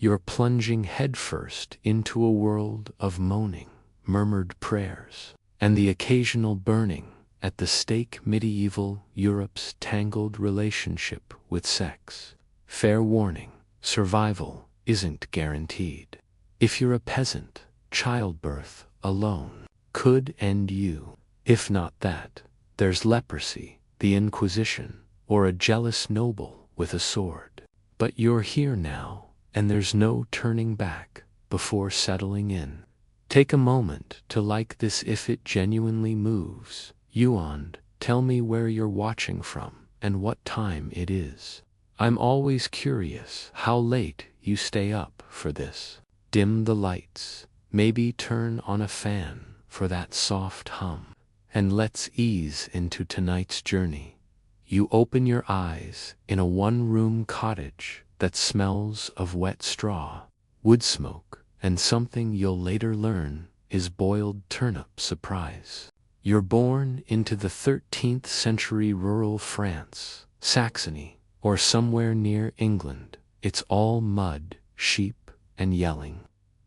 You're plunging headfirst into a world of moaning, murmured prayers, and the occasional burning at the stake. Medieval Europe's tangled relationship with sex. Fair warning, survival isn't guaranteed. If you're a peasant, childbirth alone could end you. If not that, there's leprosy, the Inquisition, or a jealous noble with a sword. But you're here now, and there's no turning back. Before settling in, take a moment to like this if it genuinely moves you on. Tell me where you're watching from and what time it is. I'm always curious how late you stay up for this. Dim the lights, maybe turn on a fan for that soft hum, and let's ease into tonight's journey. You open your eyes in a one-room cottage that smells of wet straw, wood smoke, and something you'll later learn is boiled turnip surprise. You're born into the 13th century rural France, Saxony, or somewhere near England. It's all mud, sheep, and yelling.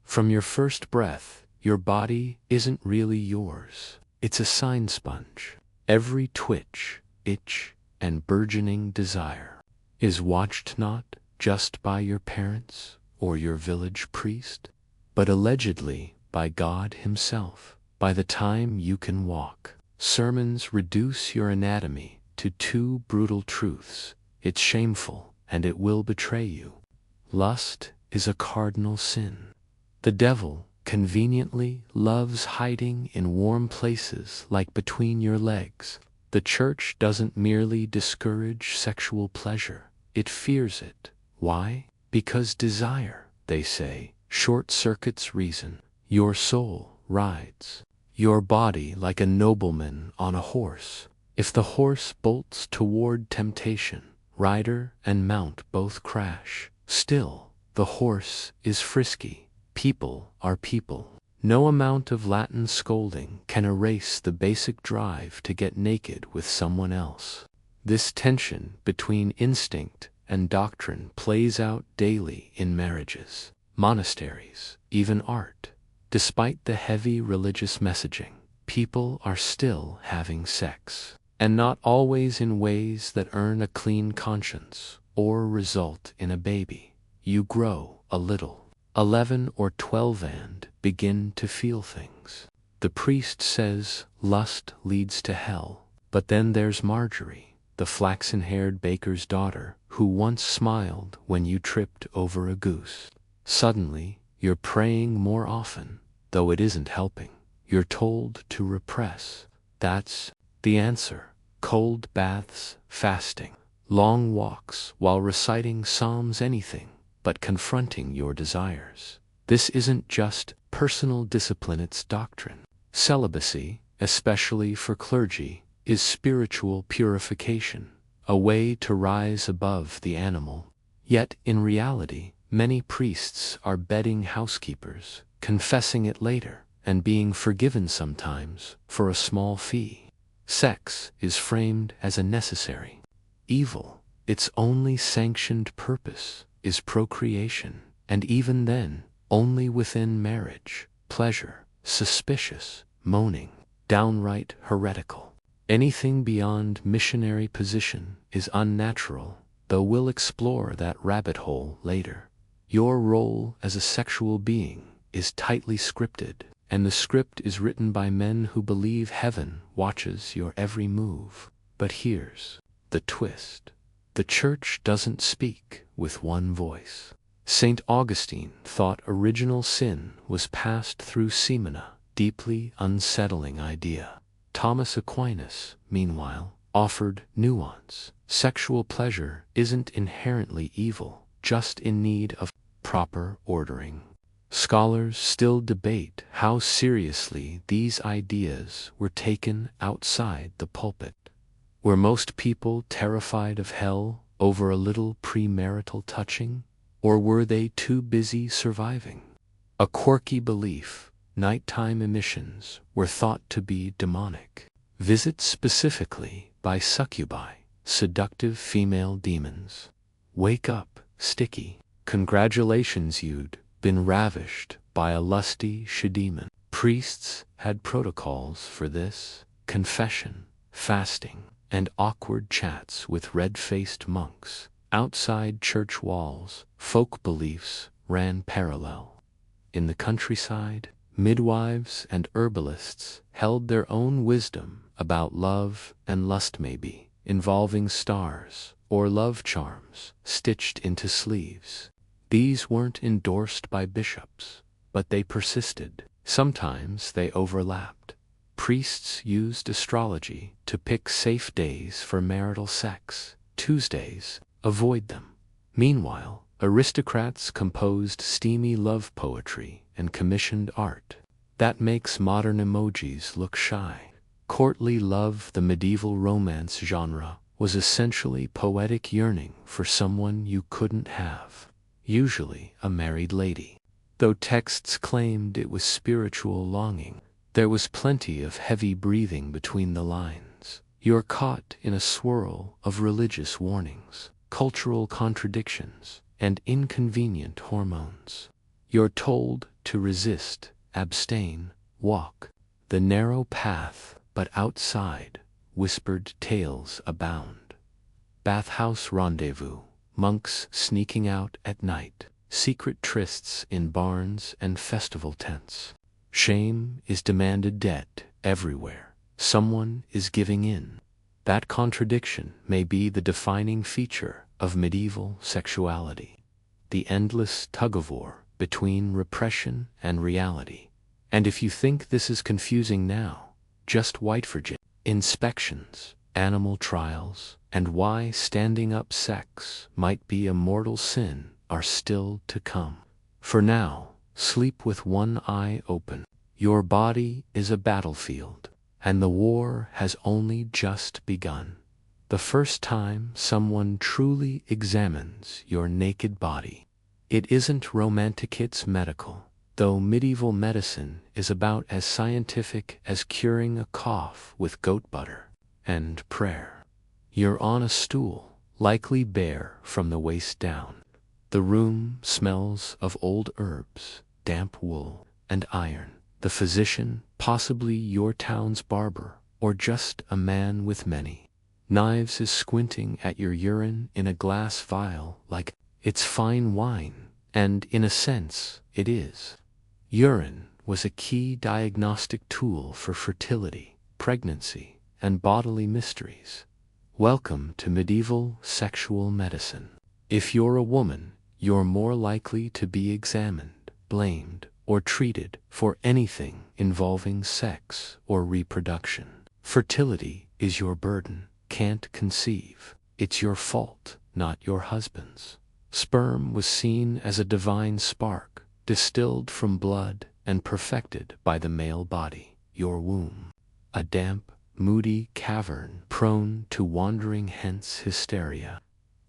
From your first breath, your body isn't really yours. It's a sign sponge. Every twitch, itch, and burgeoning desire is watched not just by your parents or your village priest, but allegedly by God himself. By the time you can walk, sermons reduce your anatomy to two brutal truths. It's shameful, and it will betray you. Lust is a cardinal sin. The devil conveniently loves hiding in warm places like between your legs. The church doesn't merely discourage sexual pleasure, it fears it. Why? Because desire, they say, short-circuits reason. Your soul rides your body like a nobleman on a horse. If the horse bolts toward temptation, rider and mount both crash. Still, the horse is frisky. People are people. No amount of Latin scolding can erase the basic drive to get naked with someone else. This tension between instinct and doctrine plays out daily in marriages, monasteries, even art. Despite the heavy religious messaging, people are still having sex, and not always in ways that earn a clean conscience or result in a baby. You grow a little, 11 or 12, and begin to feel things. The priest says lust leads to hell, but then there's Marjorie, the flaxen-haired baker's daughter, who once smiled when you tripped over a goose. Suddenly, you're praying more often, though it isn't helping. You're told to repress. That's the answer. Cold baths, fasting, long walks while reciting psalms, anything but confronting your desires. This isn't just personal discipline, it's doctrine. Celibacy, especially for clergy, is spiritual purification, a way to rise above the animal. Yet, in reality, many priests are bedding housekeepers, confessing it later, and being forgiven sometimes for a small fee. Sex is framed as a necessary evil. Its only sanctioned purpose is procreation, and even then, only within marriage. Pleasure, suspicious, moaning, downright heretical. Anything beyond missionary position is unnatural, though we'll explore that rabbit hole later. Your role as a sexual being is tightly scripted, and the script is written by men who believe heaven watches your every move. But here's the twist. The church doesn't speak with one voice. St. Augustine thought original sin was passed through semen, a deeply unsettling idea. Thomas Aquinas, meanwhile, offered nuance. Sexual pleasure isn't inherently evil, just in need of proper ordering. Scholars still debate how seriously these ideas were taken outside the pulpit. Were most people terrified of hell over a little premarital touching, or were they too busy surviving? A quirky belief, nighttime emissions were thought to be demonic. Visits specifically by succubi, seductive female demons. Wake up, sticky. Congratulations, you'd been ravished by a lusty she-demon. Priests had protocols for this: confession, fasting, and awkward chats with red-faced monks. Outside church walls, folk beliefs ran parallel. In the countryside, midwives and herbalists held their own wisdom about love and lust, maybe, involving stars or love charms stitched into sleeves. These weren't endorsed by bishops, but they persisted. Sometimes they overlapped. Priests used astrology to pick safe days for marital sex. Tuesdays, avoid them. Meanwhile, aristocrats composed steamy love poetry and commissioned art. That makes modern emojis look shy. Courtly love, the medieval romance genre, was essentially poetic yearning for someone you couldn't have, usually a married lady. Though texts claimed it was spiritual longing, there was plenty of heavy breathing between the lines. You're caught in a swirl of religious warnings, cultural contradictions, and inconvenient hormones. You're told to resist, abstain, walk the narrow path, but outside, whispered tales abound. Bathhouse rendezvous, monks sneaking out at night, secret trysts in barns and festival tents. Shame is demanded dead everywhere. Someone is giving in. That contradiction may be the defining feature of medieval sexuality, the endless tug-of-war between repression and reality. And if you think this is confusing now, just wait for inspections, animal trials, and why standing up sex might be a mortal sin are still to come. For now, sleep with one eye open. Your body is a battlefield, and the war has only just begun. The first time someone truly examines your naked body. It isn't romantic, it's medical, though medieval medicine is about as scientific as curing a cough with goat butter and prayer. You're on a stool, likely bare from the waist down. The room smells of old herbs, damp wool, and iron. The physician, possibly your town's barber, or just a man with many knives, is squinting at your urine in a glass vial like it's fine wine, and in a sense, it is. Urine was a key diagnostic tool for fertility, pregnancy, and bodily mysteries. Welcome to medieval sexual medicine. If you're a woman, you're more likely to be examined, blamed, or treated for anything involving sex or reproduction. Fertility is your burden. Can't conceive. It's your fault, not your husband's. Sperm was seen as a divine spark, distilled from blood and perfected by the male body. Your womb, a damp, moody cavern prone to wandering, hence hysteria.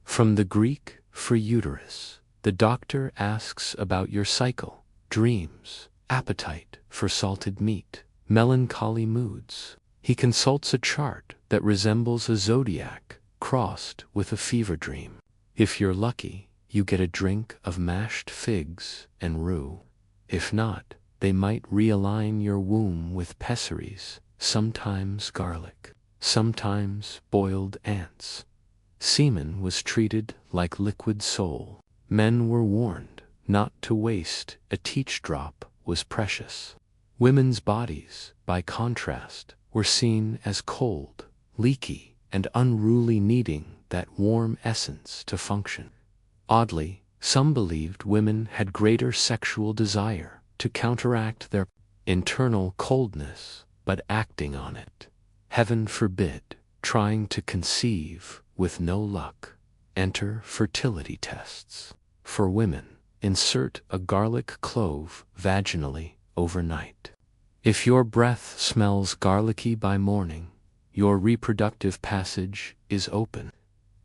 From the Greek for uterus, the doctor asks about your cycle, dreams, appetite for salted meat, melancholy moods. He consults a chart that resembles a zodiac crossed with a fever dream. If you're lucky, you get a drink of mashed figs and rue. If not, they might realign your womb with pessaries, sometimes garlic, sometimes boiled ants. Semen was treated like liquid soul. Men were warned not to waste a teach drop was precious. Women's bodies, by contrast, were seen as cold, leaky, and unruly, needing that warm essence to function. Oddly, some believed women had greater sexual desire to counteract their internal coldness, but acting on it. Heaven forbid, trying to conceive with no luck. Enter fertility tests. For women, insert a garlic clove vaginally overnight. If your breath smells garlicky by morning, your reproductive passage is open.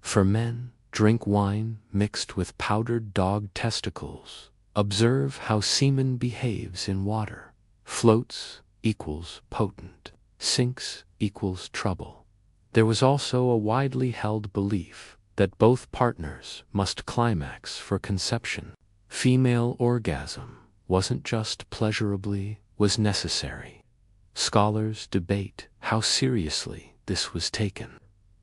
For men, drink wine mixed with powdered dog testicles. Observe how semen behaves in water. Floats equals potent. Sinks equals trouble. There was also a widely held belief that both partners must climax for conception. Female orgasm wasn't just pleasurably, was necessary. Scholars debate how seriously this was taken.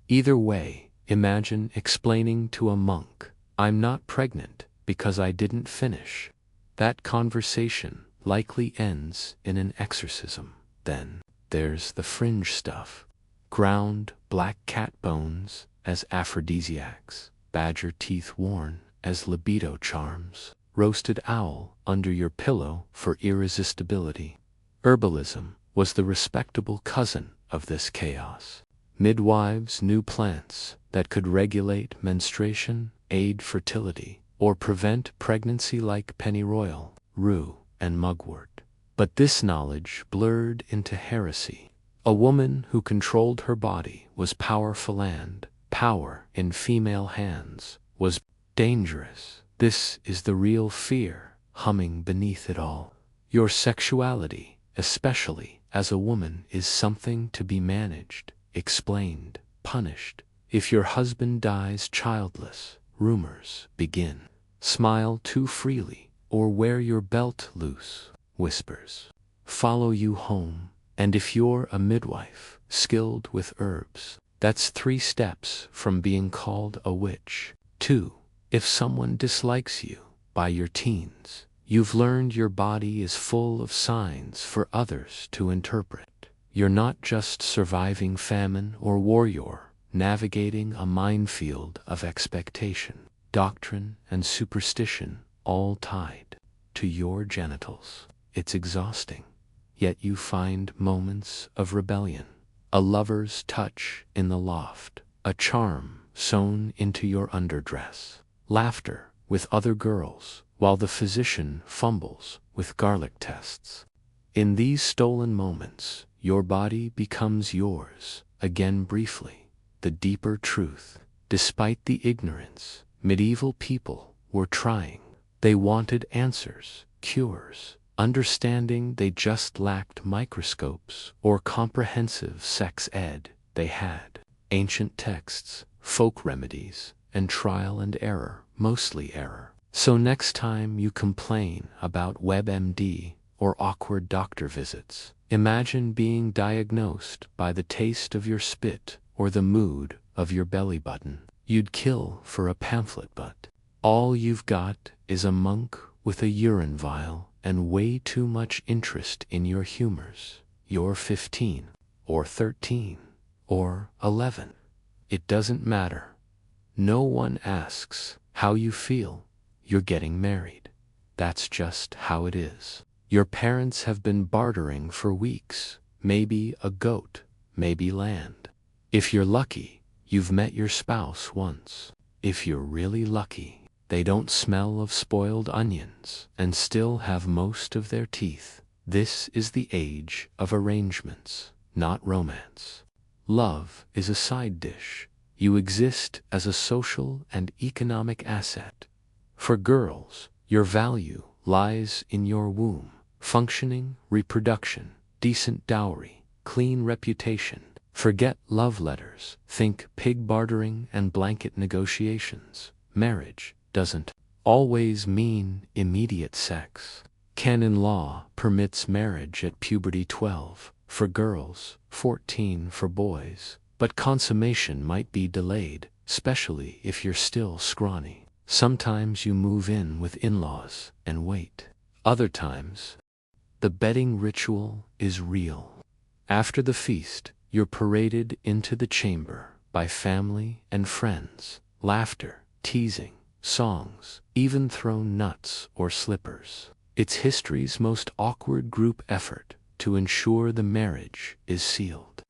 Either way, imagine explaining to a monk, "I'm not pregnant because I didn't finish." That conversation likely ends in an exorcism. Then there's the fringe stuff. Ground black cat bones as aphrodisiacs, badger teeth worn as libido charms, roasted owl under your pillow for irresistibility. Herbalism was the respectable cousin of this chaos. Midwives knew plants that could regulate menstruation, aid fertility, or prevent pregnancy like pennyroyal, rue, and mugwort. But this knowledge blurred into heresy. A woman who controlled her body was powerful, and power in female hands was dangerous. This is the real fear humming beneath it all. Your sexuality, especially as a woman, is something to be managed, explained, punished. If your husband dies childless, rumors begin. Smile too freely, or wear your belt loose, whispers follow you home. And if you're a midwife, skilled with herbs, that's 3 steps from being called a witch. 2. If someone dislikes you by your teens, you've learned your body is full of signs for others to interpret. You're not just surviving famine or war, you're navigating a minefield of expectation, doctrine, and superstition, all tied to your genitals. It's exhausting, yet you find moments of rebellion. A lover's touch in the loft, a charm sewn into your underdress, laughter with other girls while the physician fumbles with garlic tests. In these stolen moments, your body becomes yours again briefly. The deeper truth, despite the ignorance, medieval people were trying. They wanted answers, cures, understanding. They just lacked microscopes or comprehensive sex ed. They had ancient texts, folk remedies, and trial and error, mostly error. So next time you complain about WebMD or awkward doctor visits, imagine being diagnosed by the taste of your spit or the mood of your belly button. You'd kill for a pamphlet, but all you've got is a monk with a urine vial and way too much interest in your humors. You're 15, or 13, or 11. It doesn't matter. No one asks how you feel. You're getting married. That's just how it is. Your parents have been bartering for weeks, maybe a goat, maybe land. If you're lucky, you've met your spouse once. If you're really lucky, they don't smell of spoiled onions and still have most of their teeth. This is the age of arrangements, not romance. Love is a side dish. You exist as a social and economic asset. For girls, your value lies in your womb, functioning reproduction, decent dowry, clean reputation. Forget love letters. Think pig bartering and blanket negotiations. Marriage doesn't always mean immediate sex. Canon law permits marriage at puberty 12 for girls, 14 for boys, but consummation might be delayed, especially if you're still scrawny. Sometimes you move in with in-laws and wait. Other times, the bedding ritual is real. After the feast, you're paraded into the chamber by family and friends. Laughter, teasing, songs, even thrown nuts or slippers. It's history's most awkward group effort to ensure the marriage is sealed.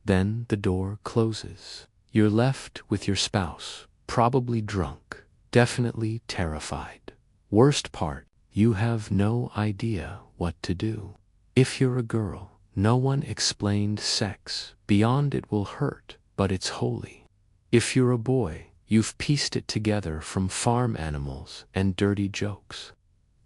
Then the door closes. You're left with your spouse, probably drunk, definitely terrified. Worst part, you have no idea what to do. If you're a girl, no one explained sex beyond it will hurt, but it's holy. If you're a boy, you've pieced it together from farm animals and dirty jokes.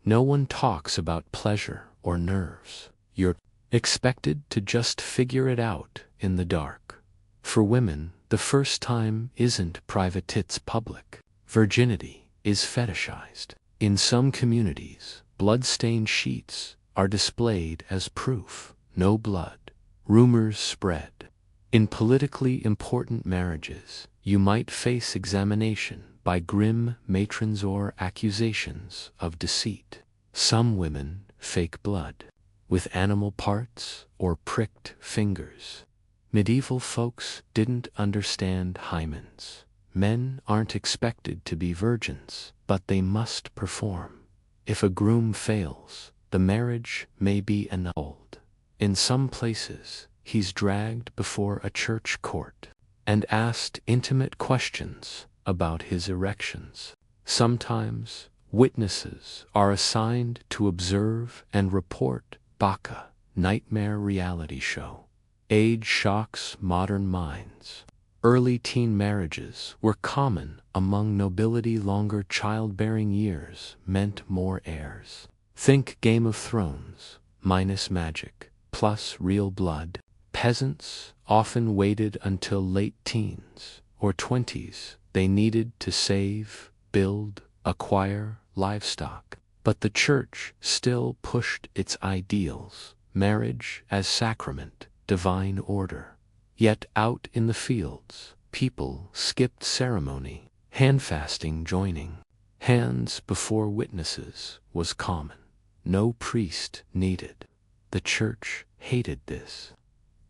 No one talks about pleasure or nerves. You're expected to just figure it out in the dark. For women, the first time isn't private, it's public. Virginity is fetishized. In some communities, blood-stained sheets are displayed as proof. No blood. Rumors spread. In politically important marriages, you might face examination by grim matrons or accusations of deceit. Some women fake blood with animal parts or pricked fingers. Medieval folks didn't understand hymens. Men aren't expected to be virgins, but they must perform. If a groom fails, the marriage may be annulled. In some places, he's dragged before a church court and asked intimate questions about his erections. Sometimes, witnesses are assigned to observe and report. Baka, nightmare reality show. Age shocks modern minds. Early teen marriages were common among nobility. Longer childbearing years meant more heirs. Think Game of Thrones, minus magic, plus real blood. Peasants often waited until late teens or 20s. They needed to save, build, acquire livestock. But the church still pushed its ideals: marriage as sacrament, divine order. Yet out in the fields, people skipped ceremony, handfasting, joining hands before witnesses was common. No priest needed. The church hated this.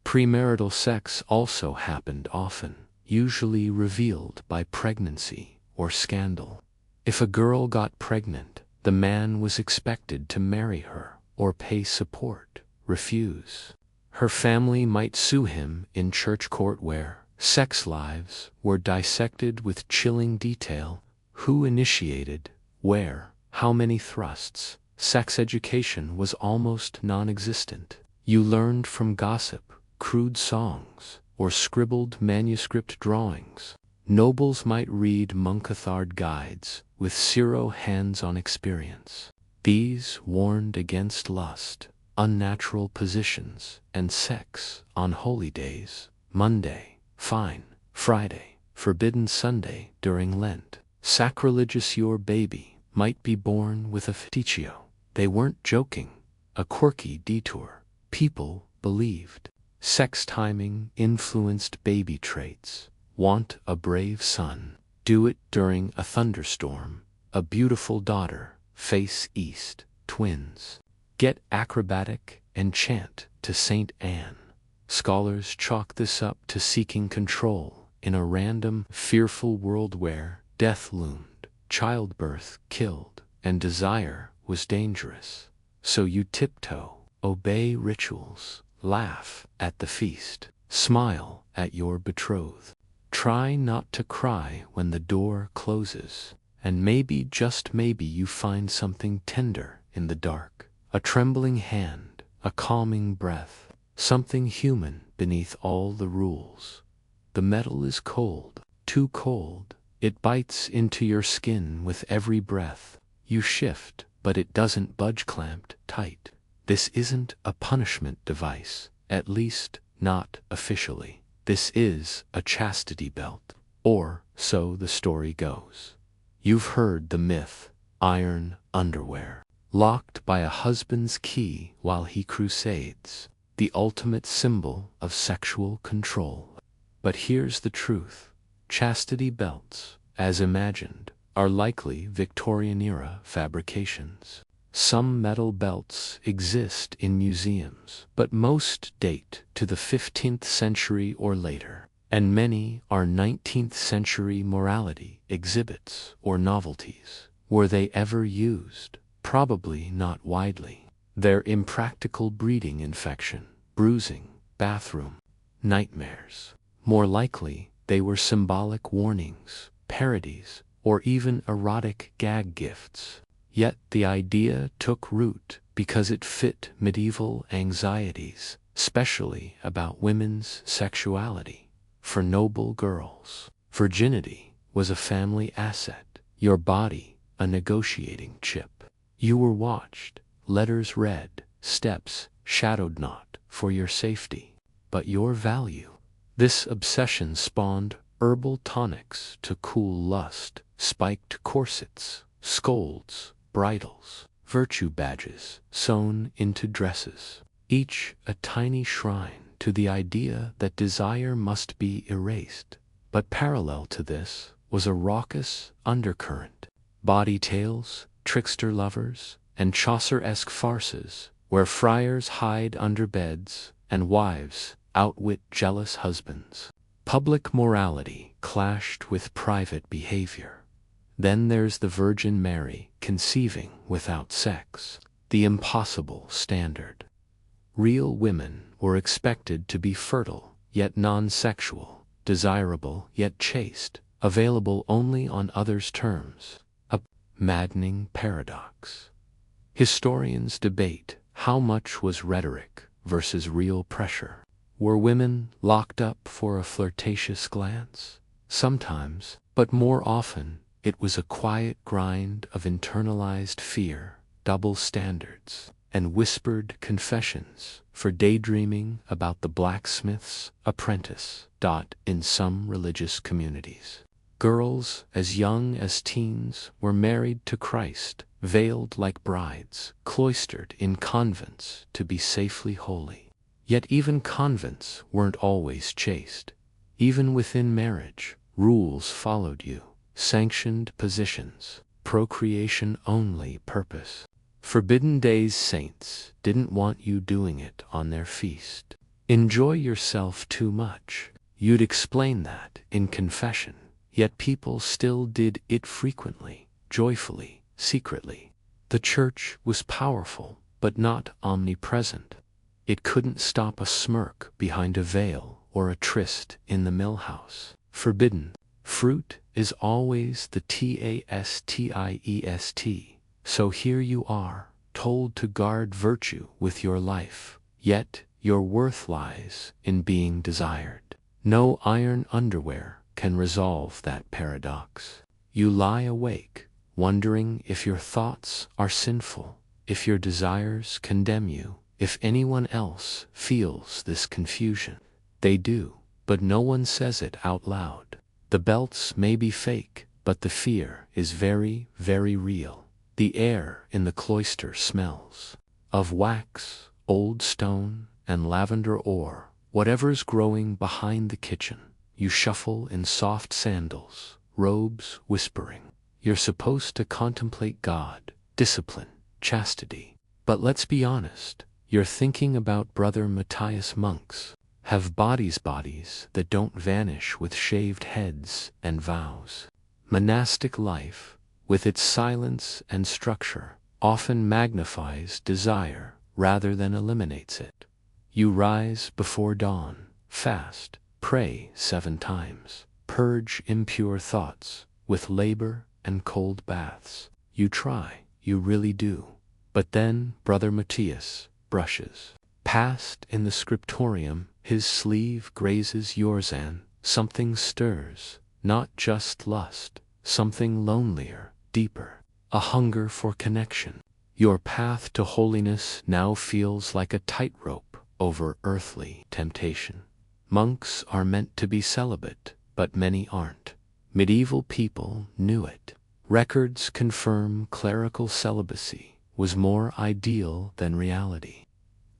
Premarital sex also happened often, usually revealed by pregnancy or scandal. If a girl got pregnant, the man was expected to marry her or pay support. Refuse, her family might sue him in church court, where sex lives were dissected with chilling detail: who initiated, where, how many thrusts. Sex education was almost non-existent. You learned from gossip, crude songs, or scribbled manuscript drawings. Nobles might read Muncathard guides with zero hands-on experience. These warned against lust, unnatural positions, and sex on holy days: Monday, fine; Friday, forbidden; Sunday, during Lent, sacrilegious. Your baby might be born with a feticcio. They weren't joking. A quirky detour. People believed. Sex timing influenced baby traits. Want a brave son? Do it during a thunderstorm. A beautiful daughter? Face east. Twins. Get acrobatic and chant to Saint Anne. Scholars chalk this up to seeking control in a random, fearful world where death loomed, childbirth killed, and desire was dangerous. So you tiptoe, obey rituals, laugh at the feast, smile at your betrothed. Try not to cry when the door closes, and maybe, just maybe, you find something tender in the dark. A trembling hand, a calming breath, something human beneath all the rules. The metal is cold, too cold. It bites into your skin with every breath. You shift, but it doesn't budge, clamped tight. This isn't a punishment device, at least not officially. This is a chastity belt, or so the story goes. You've heard the myth: iron underwear, locked by a husband's key while he crusades, the ultimate symbol of sexual control. But here's the truth: chastity belts, as imagined, are likely Victorian-era fabrications. Some metal belts exist in museums, but most date to the 15th century or later, and many are 19th century morality exhibits or novelties. Were they ever used? Probably not widely. They're impractical: breeding infection, bruising, bathroom nightmares. More likely, they were symbolic warnings, parodies, or even erotic gag gifts. Yet the idea took root because it fit medieval anxieties, especially about women's sexuality. For noble girls, virginity was a family asset, your body a negotiating chip. You were watched, letters read, steps shadowed, not for your safety, but your value. This obsession spawned herbal tonics to cool lust, spiked corsets, scolds, bridles, virtue badges sewn into dresses, each a tiny shrine to the idea that desire must be erased. But parallel to this was a raucous undercurrent, bawdy tales, trickster lovers, and Chaucer-esque farces, where friars hide under beds, and wives outwit jealous husbands. Public morality clashed with private behavior. Then there's the Virgin Mary conceiving without sex, the impossible standard. Real women were expected to be fertile, yet non-sexual, desirable, yet chaste, available only on others' terms. A maddening paradox. Historians debate how much was rhetoric versus real pressure. Were women locked up for a flirtatious glance? Sometimes, but more often, it was a quiet grind of internalized fear, double standards, and whispered confessions for daydreaming about the blacksmith's apprentice. In some religious communities, girls as young as teens were married to Christ, veiled like brides, cloistered in convents to be safely holy. Yet even convents weren't always chaste. Even within marriage, rules followed you, sanctioned positions, procreation-only purpose. Forbidden Days saints didn't want you doing it on their feast. Enjoy yourself too much. You'd explain that in confession, yet people still did it frequently, joyfully, secretly. The church was powerful, but not omnipresent. It couldn't stop a smirk behind a veil or a tryst in the millhouse. Forbidden fruit is always the tastiest. So here you are, told to guard virtue with your life, yet your worth lies in being desired. No iron underwear can resolve that paradox. You lie awake, wondering if your thoughts are sinful, if your desires condemn you, if anyone else feels this confusion. They do, but no one says it out loud. The belts may be fake, but the fear is very, very real. The air in the cloister smells of wax, old stone, and lavender ore. Whatever's growing behind the kitchen, you shuffle in soft sandals, robes whispering. You're supposed to contemplate God, discipline, chastity. But let's be honest, you're thinking about Brother Matthias monks. Have bodies that don't vanish with shaved heads and vows. Monastic life, with its silence and structure, often magnifies desire rather than eliminates it. You rise before dawn, fast, pray 7 times, purge impure thoughts with labor and cold baths. You try, you really do. But then Brother Matthias brushes past in the scriptorium, his sleeve grazes yours and something stirs, not just lust, something lonelier, deeper, a hunger for connection. Your path to holiness now feels like a tightrope over earthly temptation. Monks are meant to be celibate, but many aren't. Medieval people knew it. Records confirm clerical celibacy was more ideal than reality.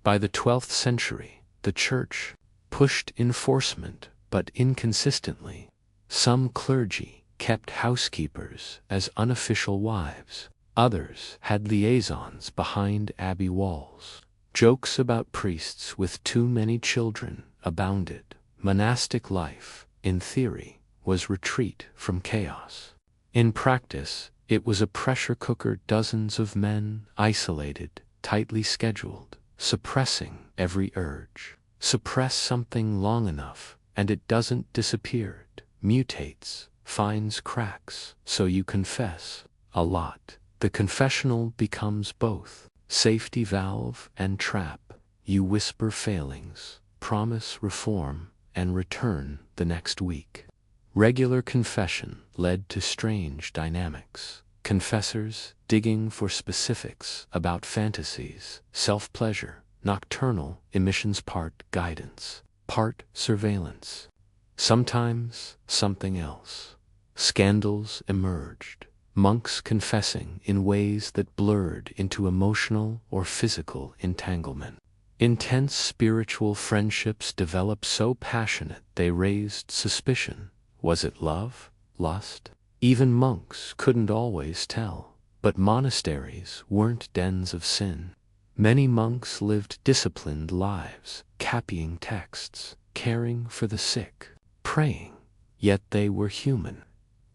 By the 12th century, the Church pushed enforcement, but inconsistently. Some clergy kept housekeepers as unofficial wives. Others had liaisons behind abbey walls. Jokes about priests with too many children abounded. Monastic life, in theory, was retreat from chaos. In practice, it was a pressure cooker, dozens of men, isolated, tightly scheduled, suppressing every urge. Suppress something long enough, and it doesn't disappear. It mutates, finds cracks, so you confess a lot. The confessional becomes both safety valve and trap. You whisper failings, promise reform, and return the next week. Regular confession led to strange dynamics. Confessors digging for specifics about fantasies, self-pleasure, nocturnal emissions, part guidance. part surveillance. Sometimes something else. Scandals emerged, monks confessing in ways that blurred into emotional or physical entanglement. Intense spiritual friendships developed so passionate they raised suspicion. Was it love? Lust? Even monks couldn't always tell. But monasteries weren't dens of sin. Many monks lived disciplined lives, copying texts, caring for the sick, praying, yet they were human.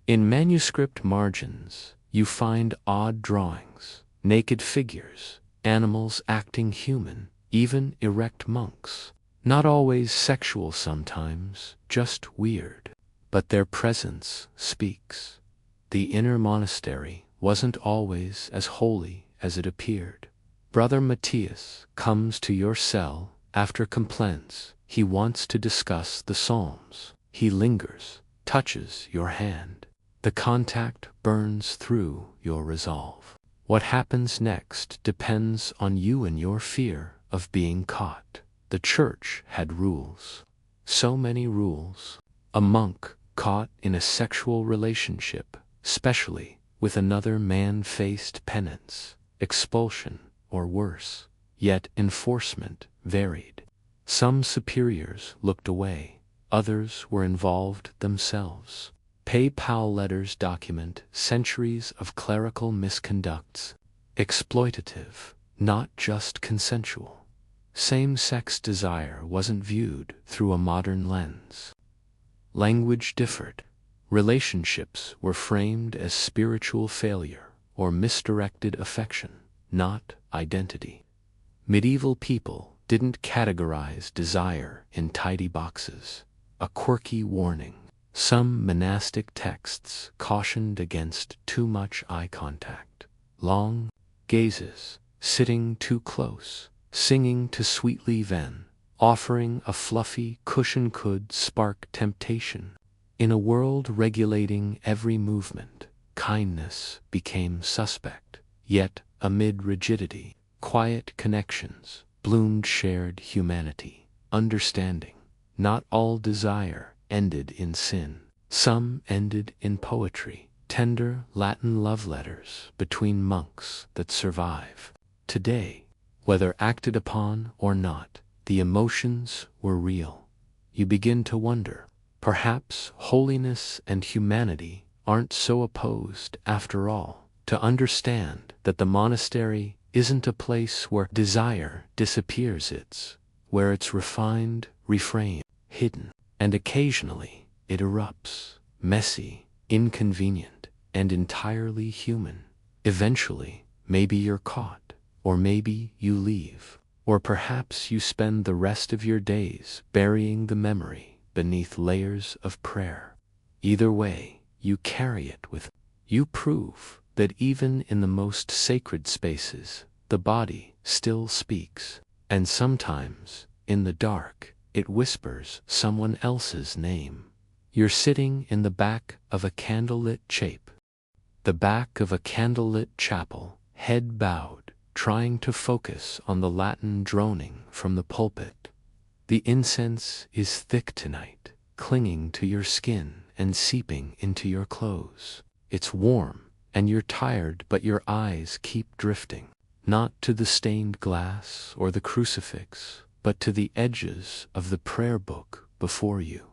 In manuscript margins, you find odd drawings, naked figures, animals acting human, even erect monks. Not always sexual sometimes, just weird. But their presence speaks. The inner monastery wasn't always as holy as it appeared. Brother Matthias comes to your cell after complaints. He wants to discuss the Psalms. He lingers, touches your hand. The contact burns through your resolve. What happens next depends on you and your fear of being caught. The church had rules. So many rules. A monk caught in a sexual relationship, especially with another man, faced penance, expulsion, or worse. Yet enforcement varied. Some superiors looked away. Others were involved themselves. PayPal letters document centuries of clerical misconducts. Exploitative, not just consensual. Same-sex desire wasn't viewed through a modern lens. Language differed. Relationships were framed as spiritual failure or misdirected affection, not identity. Medieval people didn't categorize desire in tidy boxes. A quirky warning. Some monastic texts cautioned against too much eye contact. Long gazes, sitting too close, singing too sweetly then. Offering a fluffy cushion could spark temptation. In a world regulating every movement, kindness became suspect. Yet, amid rigidity, quiet connections bloomed shared humanity, understanding. Not all desire ended in sin. Some ended in poetry, tender Latin love letters between monks that survive. Today, whether acted upon or not, the emotions were real. You begin to wonder, perhaps holiness and humanity aren't so opposed after all. To understand that the monastery isn't a place where desire disappears, it's where it's refined, reframed, hidden, and occasionally it erupts, messy, inconvenient, and entirely human. Eventually, maybe you're caught, or maybe you leave. Or perhaps you spend the rest of your days burying the memory beneath layers of prayer. Either way, you carry it with you. You prove that even in the most sacred spaces, the body still speaks. And sometimes, in the dark, it whispers someone else's name. You're sitting in the back of a candlelit chapel. The back of a candlelit chapel, head bowed, trying to focus on the Latin droning from the pulpit. The incense is thick tonight, clinging to your skin and seeping into your clothes. It's warm, and you're tired, but your eyes keep drifting, not to the stained glass or the crucifix, but to the edges of the prayer book before you.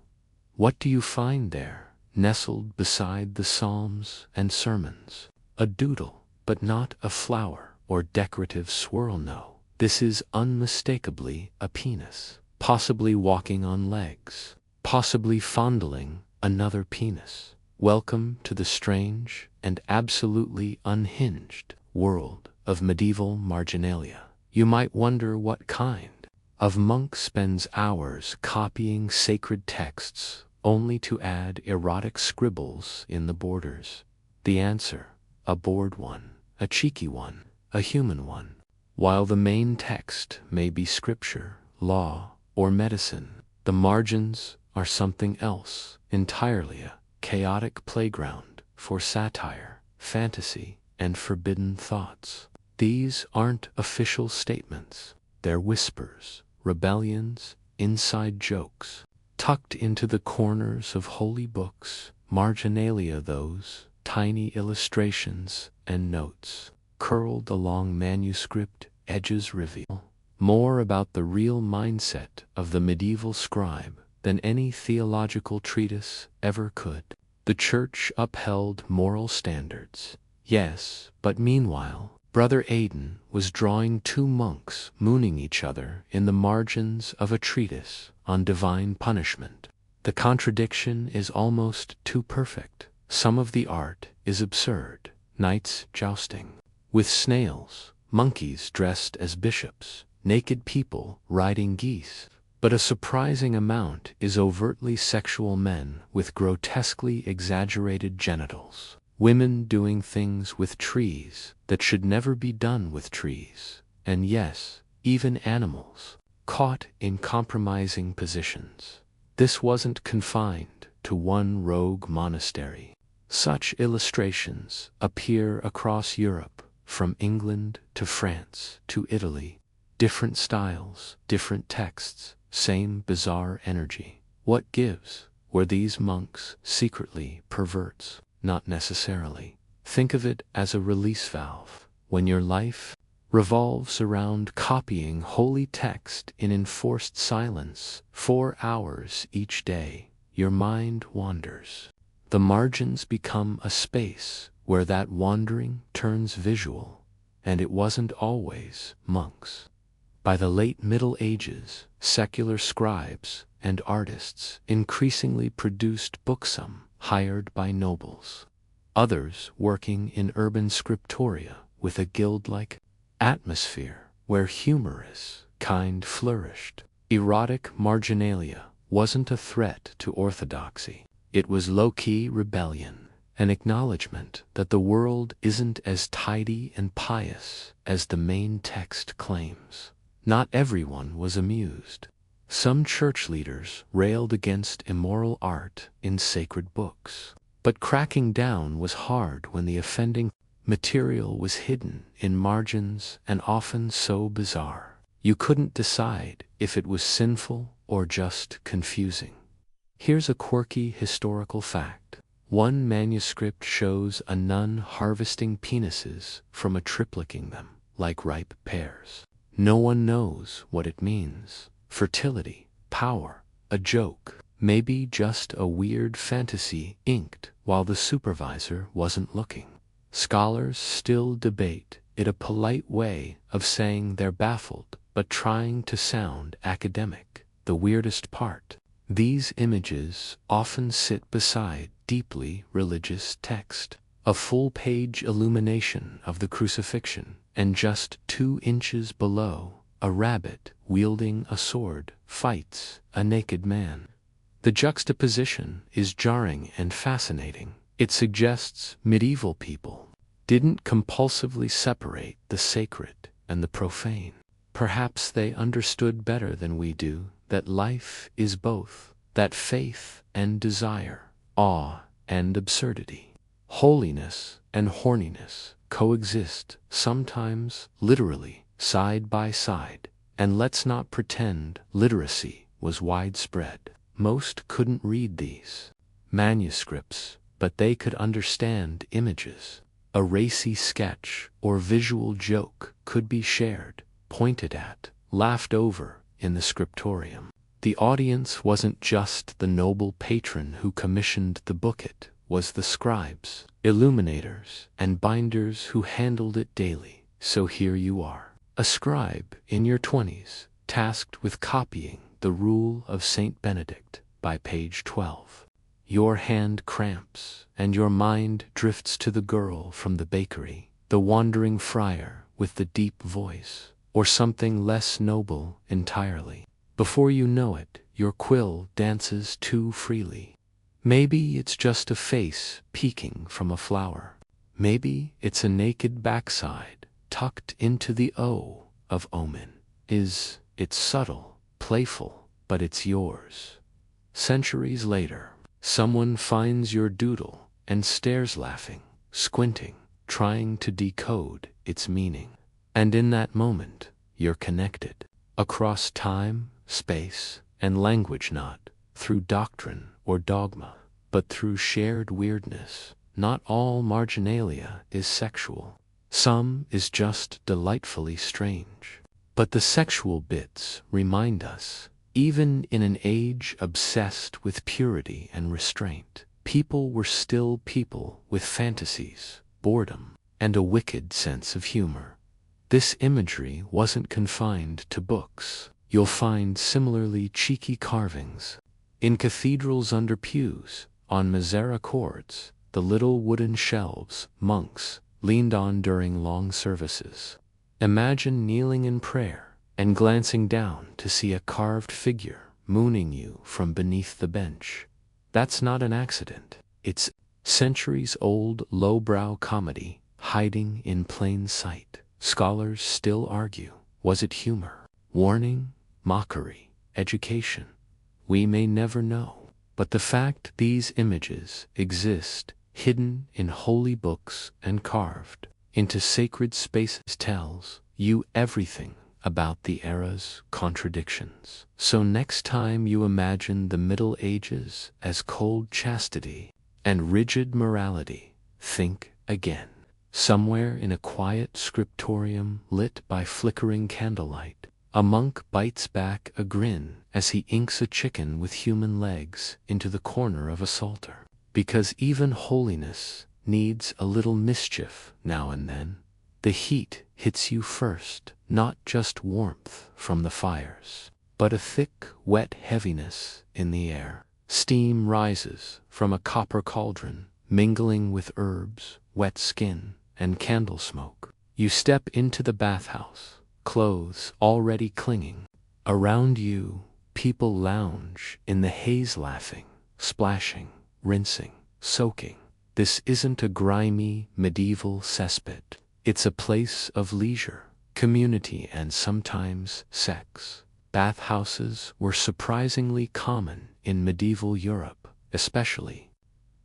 What do you find there, nestled beside the Psalms and sermons? A doodle, but not a flower or decorative swirl. No, this is unmistakably a penis, possibly walking on legs, possibly fondling another penis. Welcome to the strange and absolutely unhinged world of medieval marginalia. You might wonder what kind of monk spends hours copying sacred texts only to add erotic scribbles in the borders. The answer, a bored one, a cheeky one, a human one. While the main text may be scripture, law, or medicine, the margins are something else entirely, a chaotic playground for satire, fantasy, and forbidden thoughts. These aren't official statements. They're whispers, rebellions, inside jokes, tucked into the corners of holy books, marginalia those, tiny illustrations and notes, curled along manuscript edges reveal more about the real mindset of the medieval scribe than any theological treatise ever could. The church upheld moral standards, yes, but meanwhile, Brother Aidan was drawing two monks mooning each other in the margins of a treatise on divine punishment. The contradiction is almost too perfect. Some of the art is absurd. Knights jousting with snails, monkeys dressed as bishops, naked people riding geese. But a surprising amount is overtly sexual, men with grotesquely exaggerated genitals, women doing things with trees that should never be done with trees, and yes, even animals, caught in compromising positions. This wasn't confined to one rogue monastery. Such illustrations appear across Europe, from England to France to Italy. Different styles, different texts, same bizarre energy. What gives? Were these monks secretly perverts? Not necessarily. Think of it as a release valve. When your life revolves around copying holy text in enforced silence 4 hours each day, your mind wanders. The margins become a space where that wandering turns visual, and it wasn't always monks. By the late Middle Ages, secular scribes and artists increasingly produced booksome hired by nobles, others working in urban scriptoria with a guild-like atmosphere where humorous kind flourished. Erotic marginalia wasn't a threat to orthodoxy. It was low-key rebellion, an acknowledgement that the world isn't as tidy and pious as the main text claims. Not everyone was amused. Some church leaders railed against immoral art in sacred books. But cracking down was hard when the offending material was hidden in margins and often so bizarre you couldn't decide if it was sinful or just confusing. Here's a quirky historical fact. One manuscript shows a nun harvesting penises from a tree, picking them like ripe pears. No one knows what it means. Fertility, power, a joke, maybe just a weird fantasy inked while the supervisor wasn't looking. Scholars still debate it, a polite way of saying they're baffled but trying to sound academic. The weirdest part, these images often sit beside deeply religious text. A full-page illumination of the crucifixion, and just 2 inches below, a rabbit wielding a sword fights a naked man. The juxtaposition is jarring and fascinating. It suggests medieval people didn't compulsively separate the sacred and the profane. Perhaps they understood better than we do that life is both, that faith and desire, awe and absurdity, holiness and horniness coexist, sometimes literally, side by side. And let's not pretend literacy was widespread. Most couldn't read these manuscripts, but they could understand images. A racy sketch or visual joke could be shared, pointed at, laughed over in the scriptorium. The audience wasn't just the noble patron who commissioned the book, it was the scribes, illuminators, and binders who handled it daily. So here you are, a scribe in your 20s, tasked with copying the Rule of St. Benedict by page 12. Your hand cramps, and your mind drifts to the girl from the bakery, the wandering friar with the deep voice, or something less noble entirely. Before you know it, your quill dances too freely. Maybe it's just a face peeking from a flower. Maybe it's a naked backside tucked into the O of omen. It's subtle, playful, but it's yours. Centuries later, someone finds your doodle and stares, laughing, squinting, trying to decode its meaning. And in that moment, you're connected. Across time, space, and language not through doctrine or dogma, but through shared weirdness. Not all marginalia is sexual. Some is just delightfully strange. But the sexual bits remind us, even in an age obsessed with purity and restraint, people were still people with fantasies, boredom, and a wicked sense of humor. This imagery wasn't confined to books. You'll find similarly cheeky carvings in cathedrals under pews, on misericords, the little wooden shelves monks leaned on during long services. Imagine kneeling in prayer and glancing down to see a carved figure mooning you from beneath the bench. That's not an accident. It's centuries-old lowbrow comedy hiding in plain sight. Scholars still argue, was it humor, warning, mockery, education? We may never know, but the fact these images exist, hidden in holy books and carved into sacred spaces, tells you everything about the era's contradictions. So next time you imagine the Middle Ages as cold chastity and rigid morality, think again. Somewhere in a quiet scriptorium lit by flickering candlelight, a monk bites back a grin as he inks a chicken with human legs into the corner of a psalter. Because even holiness needs a little mischief now and then. The heat hits you first, not just warmth from the fires, but a thick, wet heaviness in the air. Steam rises from a copper cauldron, mingling with herbs, wet skin, and candle smoke. You step into the bathhouse, clothes already clinging. Around you, people lounge in the haze, laughing, splashing, rinsing, soaking. This isn't a grimy, medieval cesspit. It's a place of leisure, community, and sometimes sex. Bathhouses were surprisingly common in medieval Europe, especially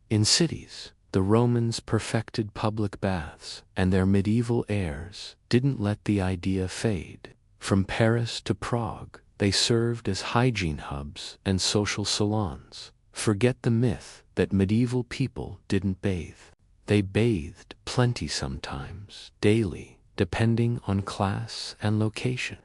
in cities. The Romans perfected public baths, and their medieval heirs didn't let the idea fade. From Paris to Prague, they served as hygiene hubs and social salons. Forget the myth that medieval people didn't bathe. They bathed plenty, sometimes daily, depending on class and location.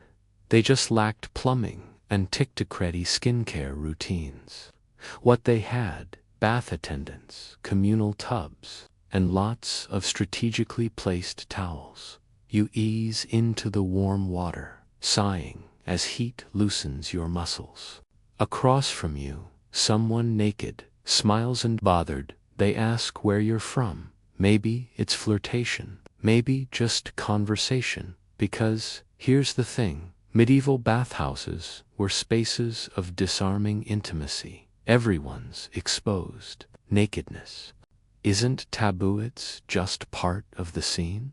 They just lacked plumbing and tic-tac-ready skincare routines. What they had: bath attendants, communal tubs, and lots of strategically placed towels. You ease into the warm water, sighing as heat loosens your muscles. Across from you, someone naked, smiles and bothered. They ask where you're from. Maybe it's flirtation, maybe just conversation, because, here's the thing, medieval bathhouses were spaces of disarming intimacy. Everyone's exposed. Nakedness isn't taboo, it's just part of the scene.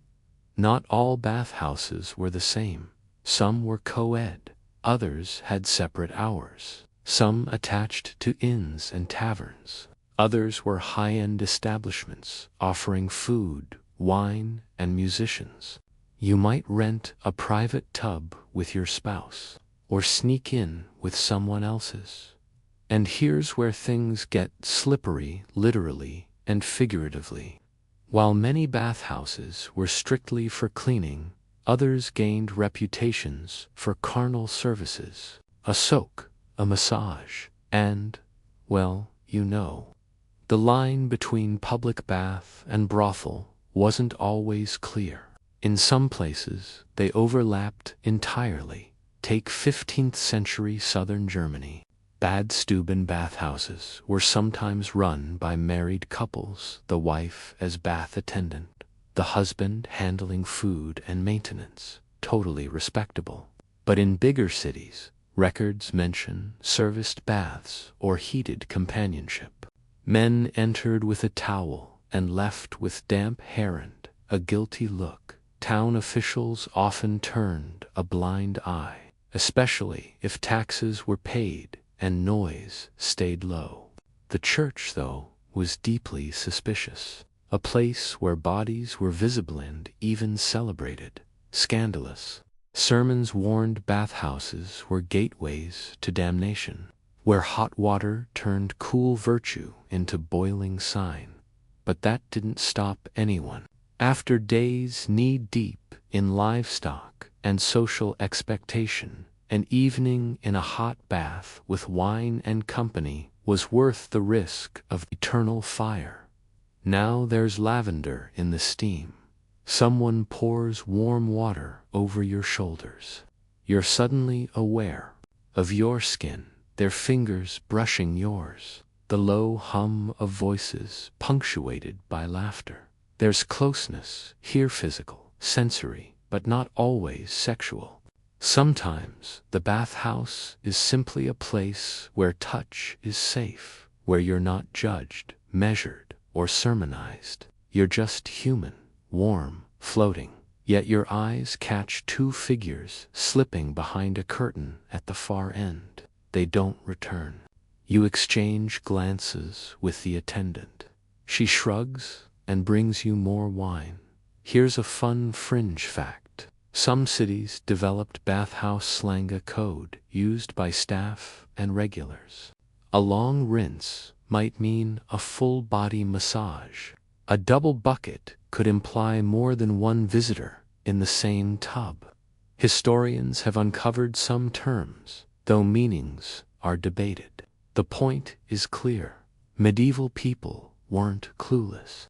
Not all bathhouses were the same. Some were co-ed, others had separate hours. Some attached to inns and taverns. Others were high-end establishments offering food, wine, and musicians. You might rent a private tub with your spouse, or sneak in with someone else's. And here's where things get slippery, literally and figuratively. While many bathhouses were strictly for cleaning, others gained reputations for carnal services, a soak, a massage, and, well, you know. The line between public bath and brothel wasn't always clear. In some places, they overlapped entirely. Take 15th century southern Germany. Badstuben bathhouses were sometimes run by married couples, the wife as bath attendant, the husband handling food and maintenance. Totally respectable. But in bigger cities, records mention serviced baths or heated companionship. Men entered with a towel and left with damp hair and a guilty look. Town officials often turned a blind eye, especially if taxes were paid and noise stayed low. The church, though, was deeply suspicious. A place where bodies were visible and even celebrated. Scandalous. Sermons warned bathhouses were gateways to damnation, where hot water turned cool virtue into boiling sign. But that didn't stop anyone. After days knee-deep in livestock and social expectation, an evening in a hot bath with wine and company was worth the risk of eternal fire. Now there's lavender in the steam. Someone pours warm water over your shoulders. You're suddenly aware of your skin, their fingers brushing yours, the low hum of voices punctuated by laughter. There's closeness here, physical, sensory, but not always sexual. Sometimes the bathhouse is simply a place where touch is safe, where you're not judged, measured, or sermonized. You're just human, warm, floating, yet your eyes catch two figures slipping behind a curtain at the far end. They don't return. You exchange glances with the attendant. She shrugs and brings you more wine. Here's a fun fringe fact. Some cities developed bathhouse slang, a code used by staff and regulars. A long rinse might mean a full-body massage. A double bucket could imply more than one visitor in the same tub. Historians have uncovered some terms, though meanings are debated. The point is clear. Medieval people weren't clueless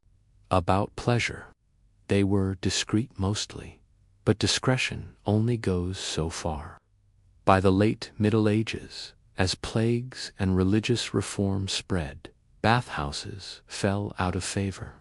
about pleasure. They were discreet mostly, but discretion only goes so far. By the late Middle Ages, as plagues and religious reform spread, bathhouses fell out of favor.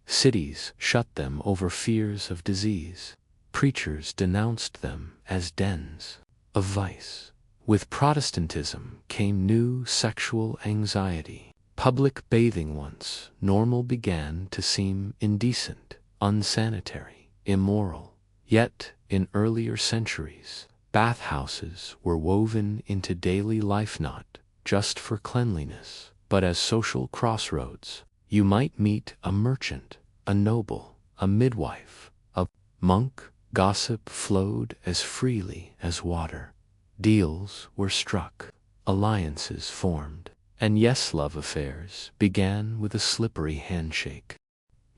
Cities shut them over fears of disease. Preachers denounced them as dens of vice. With Protestantism came new sexual anxiety. Public bathing, once normal, began to seem indecent, unsanitary, immoral. Yet, in earlier centuries, bathhouses were woven into daily life, not just for cleanliness, but as social crossroads. You might meet a merchant, a noble, a midwife, a monk. Gossip flowed as freely as water. Deals were struck, alliances formed, and yes, love affairs began with a slippery handshake.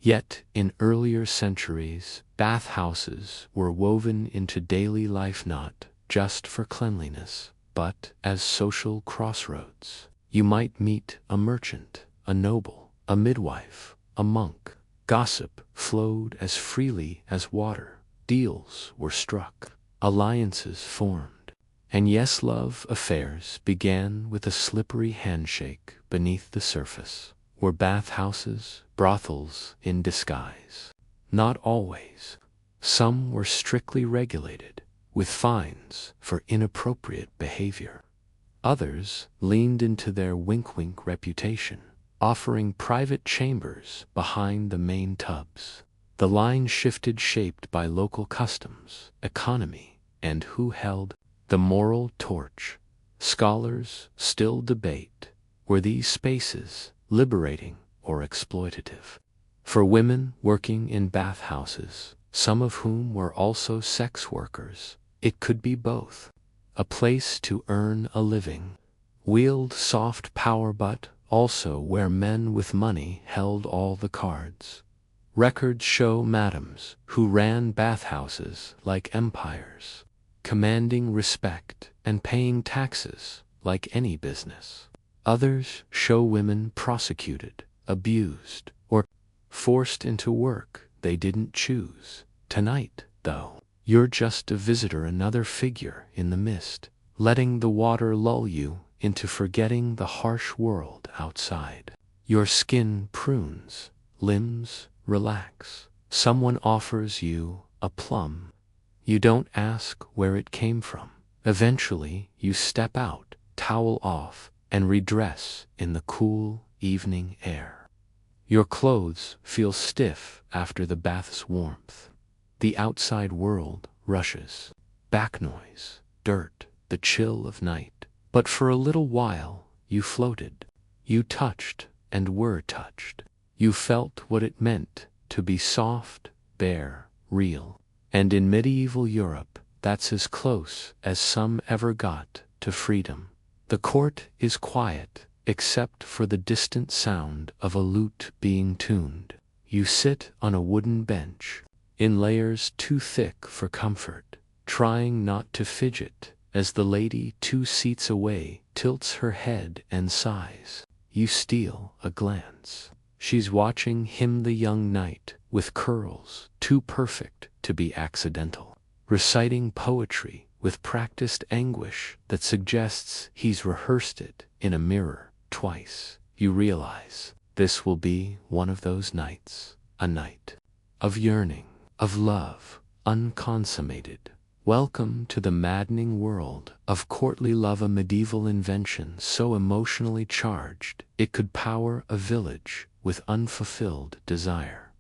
Yet, in earlier centuries, bathhouses were woven into daily life, not just for cleanliness, but as social crossroads. You might meet a merchant, a noble, a midwife, a monk. Gossip flowed as freely as water. Deals were struck, alliances formed, and yes, love affairs began with a slippery handshake. Beneath the surface were bathhouses, brothels in disguise. Not always. Some were strictly regulated, with fines for inappropriate behavior. Others leaned into their wink-wink reputation, offering private chambers behind the main tubs. The line shifted, shaped by local customs, economy, and who held the moral torch. Scholars still debate, were these spaces liberating or exploitative? For women working in bathhouses, some of whom were also sex workers, it could be both. A place to earn a living, wield soft power, but also where men with money held all the cards. Records show madams who ran bathhouses like empires, commanding respect and paying taxes like any business. Others show women prosecuted, abused, or forced into work they didn't choose. Tonight, though, you're just a visitor, another figure in the mist, letting the water lull you into forgetting the harsh world outside. Your skin prunes, limbs relax. Someone offers you a plum. You don't ask where it came from. Eventually, you step out, towel off, and redress in the cool evening air. Your clothes feel stiff after the bath's warmth. The outside world rushes. Back noise, dirt, the chill of night. But for a little while, you floated. You touched and were touched. You felt what it meant to be soft, bare, real. And in medieval Europe, that's as close as some ever got to freedom. The court is quiet, except for the distant sound of a lute being tuned. You sit on a wooden bench, in layers too thick for comfort, trying not to fidget as the lady 2 seats away tilts her head and sighs. You steal a glance. She's watching him, the young knight, with curls too perfect to be accidental, reciting poetry with practiced anguish that suggests he's rehearsed it in a mirror twice. You realize this will be one of those nights, a night of yearning, of love, unconsummated. Welcome to the maddening world of courtly love, a medieval invention so emotionally charged it could power a village with unfulfilled desire.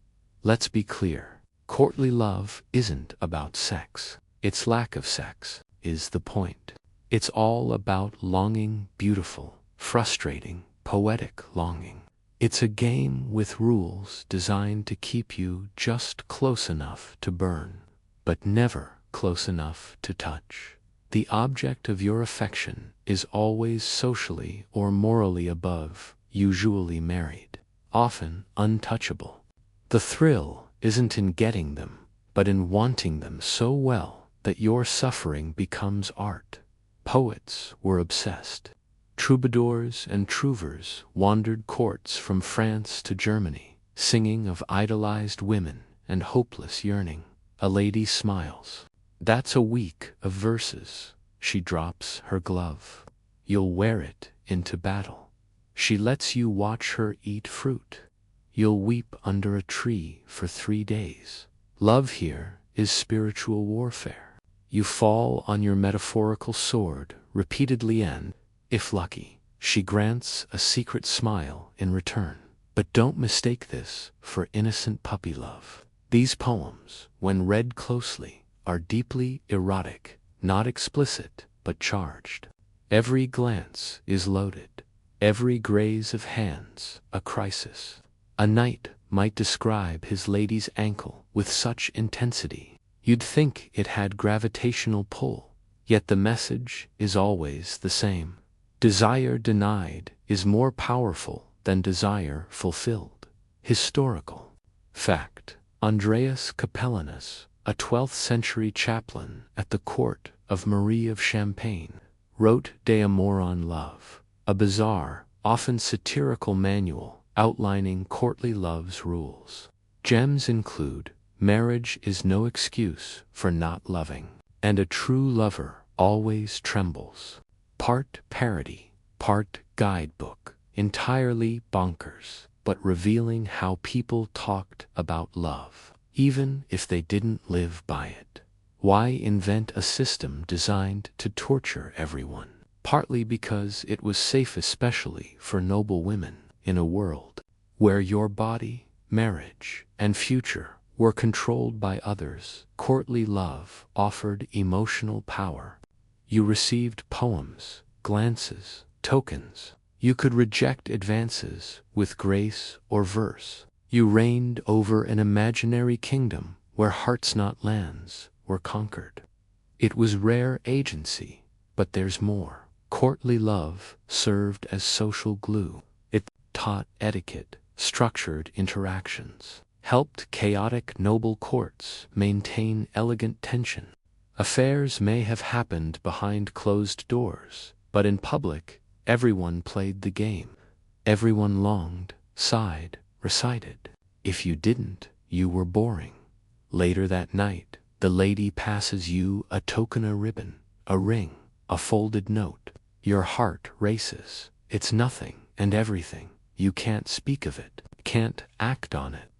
Let's be clear, courtly love isn't about sex. Its lack of sex is the point. It's all about longing, beautiful, frustrating, poetic longing. It's a game with rules designed to keep you just close enough to burn, but never close enough to touch. The object of your affection is always socially or morally above, usually married, often untouchable. The thrill isn't in getting them, but in wanting them so well that your suffering becomes art. Poets were obsessed. Troubadours and trouvers wandered courts from France to Germany, singing of idolized women and hopeless yearning. A lady smiles. That's a week of verses. She drops her glove. You'll wear it into battle. She lets you watch her eat fruit. You'll weep under a tree for 3 days. Love here is spiritual warfare. You fall on your metaphorical sword repeatedly and, if lucky, she grants a secret smile in return. But don't mistake this for innocent puppy love. These poems, when read closely, are deeply erotic, not explicit, but charged. Every glance is loaded. Every graze of hands a crisis. A knight might describe his lady's ankle with such intensity, you'd think it had gravitational pull, yet the message is always the same. Desire denied is more powerful than desire fulfilled. Historical fact: Andreas Capellanus, a 12th century chaplain at the court of Marie of Champagne, wrote De Amor on Love, a bizarre, often satirical manual outlining courtly love's rules. Gems include: marriage is no excuse for not loving, and a true lover always trembles. Part parody, part guidebook, entirely bonkers, but revealing how people talked about love, even if they didn't live by it. Why invent a system designed to torture everyone? Partly because it was safe, especially for noble women, in a world where your body, marriage, and future were controlled by others. Courtly love offered emotional power. You received poems, glances, tokens. You could reject advances with grace or verse. You reigned over an imaginary kingdom where hearts, not lands, were conquered. It was rare agency, but there's more. Courtly love served as social glue. It taught etiquette, structured interactions, helped chaotic noble courts maintain elegant tension. Affairs may have happened behind closed doors, but in public, everyone played the game. Everyone longed, sighed, recited. If you didn't, you were boring. Later that night, the lady passes you a token, a ribbon, a ring, a folded note. Your heart races. It's nothing and everything. You can't speak of it, can't act on it,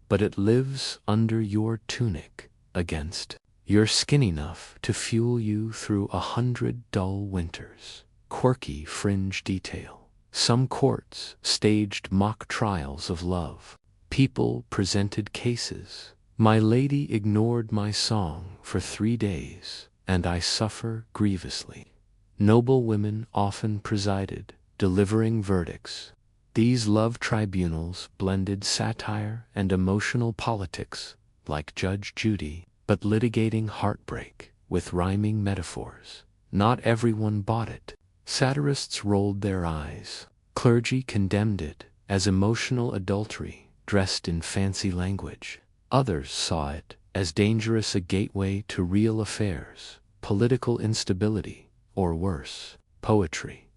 but it lives under your tunic, against your skin, enough to fuel you through 100 dull winters. Quirky fringe detail. Some courts staged mock trials of love. People presented cases. My lady ignored my song for 3 days, and I suffer grievously. Noble women often presided, delivering verdicts. These love tribunals blended satire and emotional politics, like Judge Judy, but litigating heartbreak, with rhyming metaphors. Not everyone bought it. Satirists rolled their eyes. Clergy condemned it as emotional adultery dressed in fancy language. Others saw it as dangerous, a gateway to real affairs, political instability, or worse, poetry.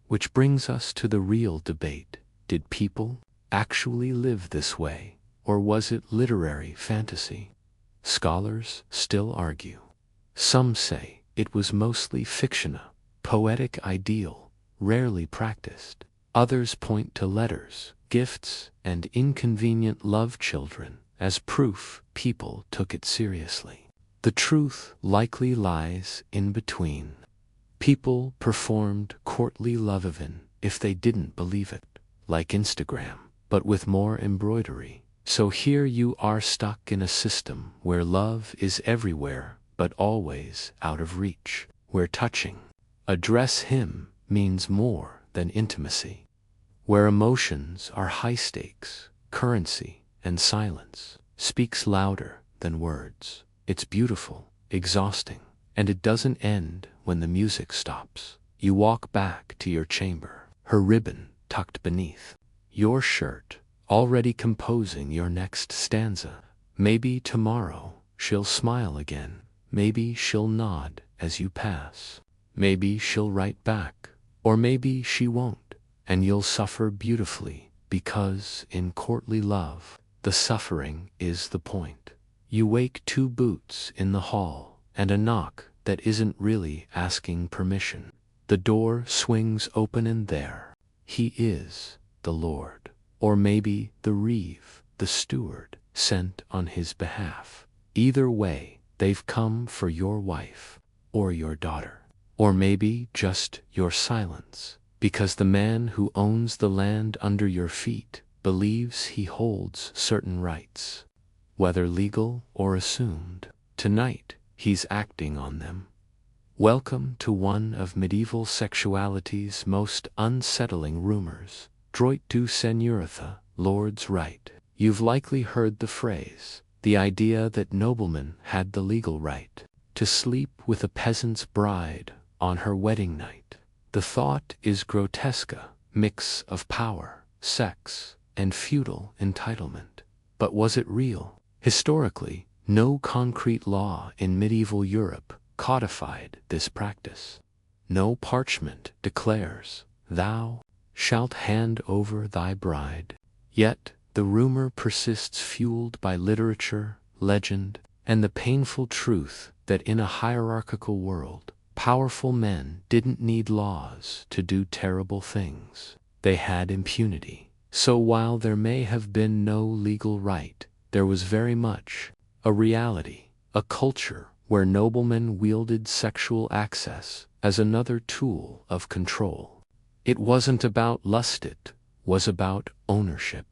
Which brings us to the real debate. Did people actually live this way, or was it literary fantasy? Scholars still argue. Some say it was mostly fiction, a poetic ideal, rarely practiced. Others point to letters, gifts, and inconvenient love children as proof people took it seriously. The truth likely lies in between. People performed courtly love even if they didn't believe it, like Instagram, but with more embroidery. So here you are stuck in a system where love is everywhere but always out of reach, where touching a dress hem means more than intimacy, where emotions are high stakes, currency and silence speaks louder than words. It's beautiful, exhausting, and it doesn't end when the music stops. You walk back to your chamber, her ribbon tucked beneath your shirt, already composing your next stanza. Maybe tomorrow she'll smile again. Maybe she'll nod as you pass. Maybe she'll write back. Or maybe she won't, and you'll suffer beautifully, because in courtly love, the suffering is the point. You wake to boots in the hall, and a knock that isn't really asking permission. The door swings open and there he is, the Lord. Or maybe the reeve, the steward, sent on his behalf. Either way, they've come for your wife, or your daughter. Or maybe just your silence, because the man who owns the land under your feet believes he holds certain rights, whether legal or assumed. Tonight, he's acting on them. Welcome to one of medieval sexuality's most unsettling rumors. Droit du Seigneuritha, Lord's right. You've likely heard the phrase, the idea that noblemen had the legal right to sleep with a peasant's bride on her wedding night. The thought is grotesque, a mix of power, sex, and feudal entitlement. But was it real? Historically, no concrete law in medieval Europe codified this practice. No parchment declares, "Thou shalt hand over thy bride." Yet the rumor persists, fueled by literature, legend, and the painful truth that in a hierarchical world, powerful men didn't need laws to do terrible things. They had impunity. So while there may have been no legal right, there was very much a reality, a culture where noblemen wielded sexual access as another tool of control. It wasn't about lust, it was about ownership.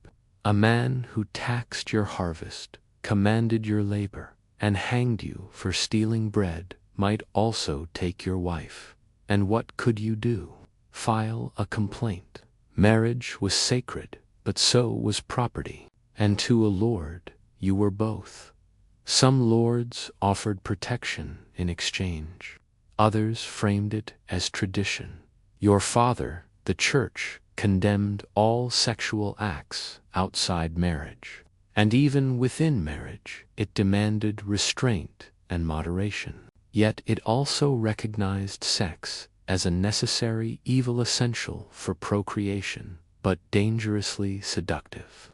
A man who taxed your harvest, commanded your labor, and hanged you for stealing bread might also take your wife. And what could you do? File a complaint. Marriage was sacred, but so was property. And to a lord, you were both. Some lords offered protection in exchange. Others framed it as tradition. Your father, the church, condemned all sexual acts outside marriage. And even within marriage, it demanded restraint and moderation. Yet it also recognized sex as a necessary evil, essential for procreation, but dangerously seductive.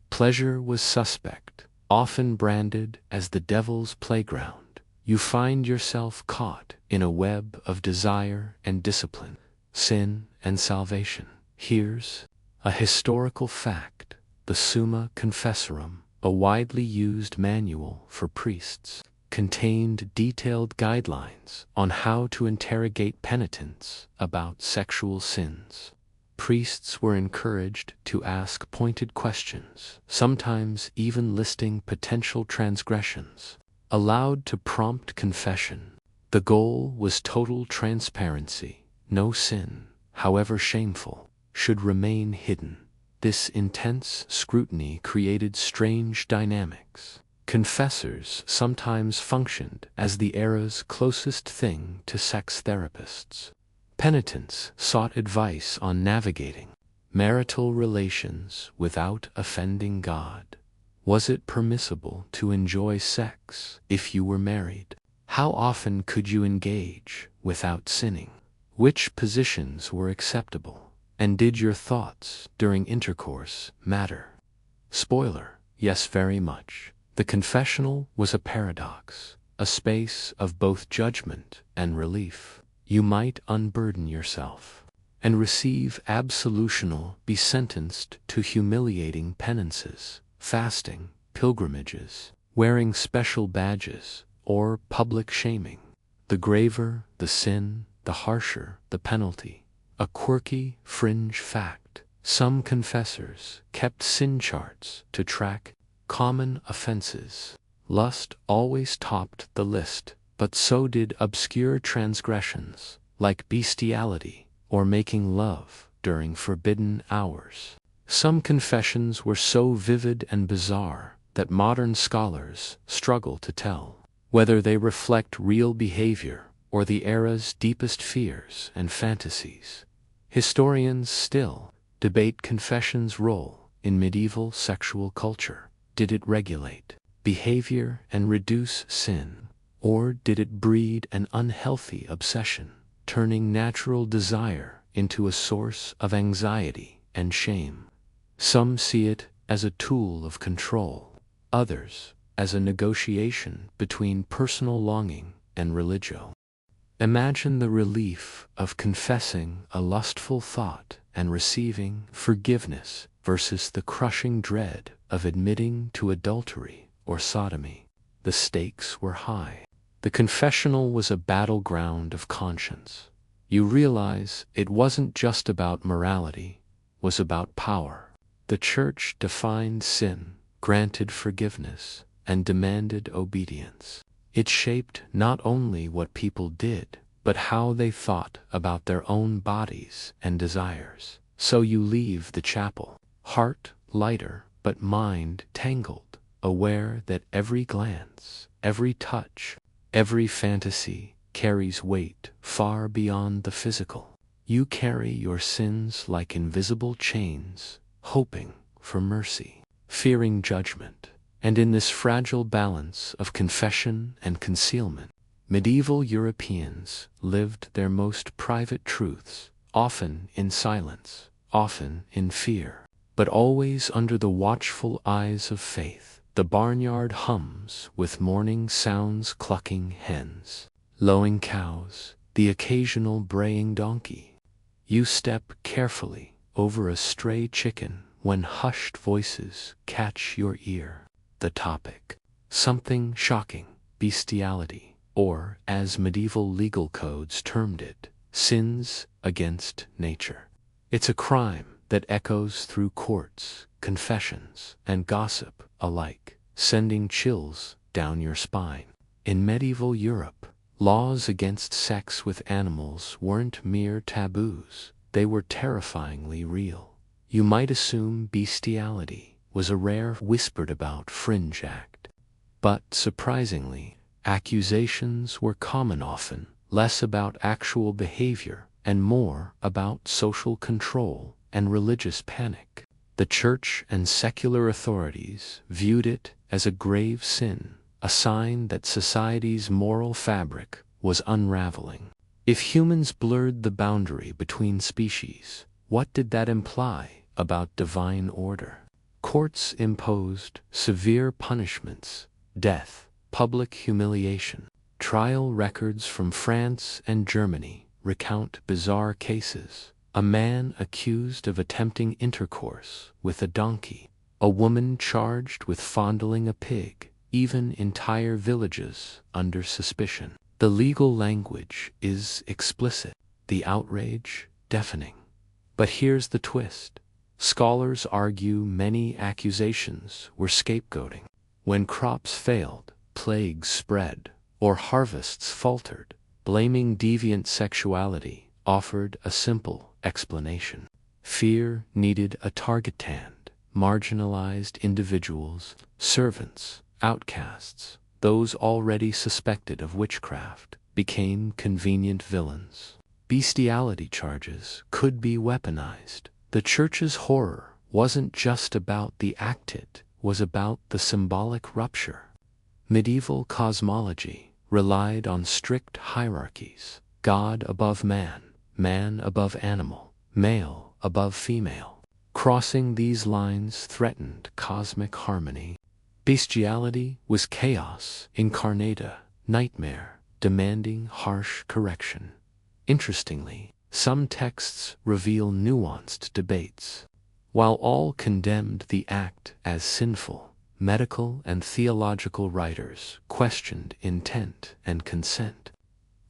Pleasure was suspect, often branded as the devil's playground. You find yourself caught in a web of desire and discipline, sin and salvation. Here's a historical fact. The Summa Confessorum, a widely used manual for priests, contained detailed guidelines on how to interrogate penitents about sexual sins. Priests were encouraged to ask pointed questions, sometimes even listing potential transgressions, allowed to prompt confession. The goal was total transparency. No sin, however shameful, should remain hidden. This intense scrutiny created strange dynamics. Confessors sometimes functioned as the era's closest thing to sex therapists. Penitents sought advice on navigating marital relations without offending God. Was it permissible to enjoy sex if you were married? How often could you engage without sinning? Which positions were acceptable? And did your thoughts during intercourse matter? Spoiler: yes, very much. The confessional was a paradox, a space of both judgment and relief. You might unburden yourself and receive absolutional, be sentenced to humiliating penances, fasting, pilgrimages, wearing special badges, or public shaming. The graver the sin, the harsher the penalty. A quirky, fringe fact: some confessors kept sin charts to track common offenses. Lust always topped the list, but so did obscure transgressions, like bestiality or making love during forbidden hours. Some confessions were so vivid and bizarre that modern scholars struggle to tell whether they reflect real behavior or the era's deepest fears and fantasies. Historians still debate confession's role in medieval sexual culture. Did it regulate behavior and reduce sin, or did it breed an unhealthy obsession, turning natural desire into a source of anxiety and shame? Some see it as a tool of control, others as a negotiation between personal longing and religio. Imagine the relief of confessing a lustful thought and receiving forgiveness versus the crushing dread of admitting to adultery or sodomy. The stakes were high. The confessional was a battleground of conscience. You realize it wasn't just about morality, it was about power. The church defined sin, granted forgiveness, and demanded obedience. It shaped not only what people did, but how they thought about their own bodies and desires. So you leave the chapel, heart lighter, but mind tangled, aware that every glance, every touch, every fantasy carries weight far beyond the physical. You carry your sins like invisible chains, hoping for mercy, fearing judgment. And in this fragile balance of confession and concealment, medieval Europeans lived their most private truths, often in silence, often in fear, but always under the watchful eyes of faith. The barnyard hums with morning sounds: clucking hens, lowing cows, the occasional braying donkey. You step carefully over a stray chicken when hushed voices catch your ear. The topic: something shocking, bestiality, or, as medieval legal codes termed it, sins against nature. It's a crime that echoes through courts, confessions, and gossip alike, sending chills down your spine. In medieval Europe, laws against sex with animals weren't mere taboos, they were terrifyingly real. You might assume bestiality was a rare, whispered about fringe act. But surprisingly, accusations were common, often less about actual behavior and more about social control and religious panic. The church and secular authorities viewed it as a grave sin, a sign that society's moral fabric was unraveling. If humans blurred the boundary between species, what did that imply about divine order? Courts imposed severe punishments: death, public humiliation. Trial records from France and Germany recount bizarre cases: a man accused of attempting intercourse with a donkey, a woman charged with fondling a pig, even entire villages under suspicion. The legal language is explicit, the outrage deafening. But here's the twist. Scholars argue many accusations were scapegoating. When crops failed, plagues spread, or harvests faltered, blaming deviant sexuality offered a simple explanation. Fear needed a target: marginalized individuals, servants, outcasts, those already suspected of witchcraft, became convenient villains. Bestiality charges could be weaponized. The Church's horror wasn't just about the act, it was about the symbolic rupture. Medieval cosmology relied on strict hierarchies: God above man, man above animal, male above female. Crossing these lines threatened cosmic harmony. Bestiality was chaos incarnate, a nightmare demanding harsh correction. Interestingly, some texts reveal nuanced debates. While all condemned the act as sinful, medical and theological writers questioned intent and consent.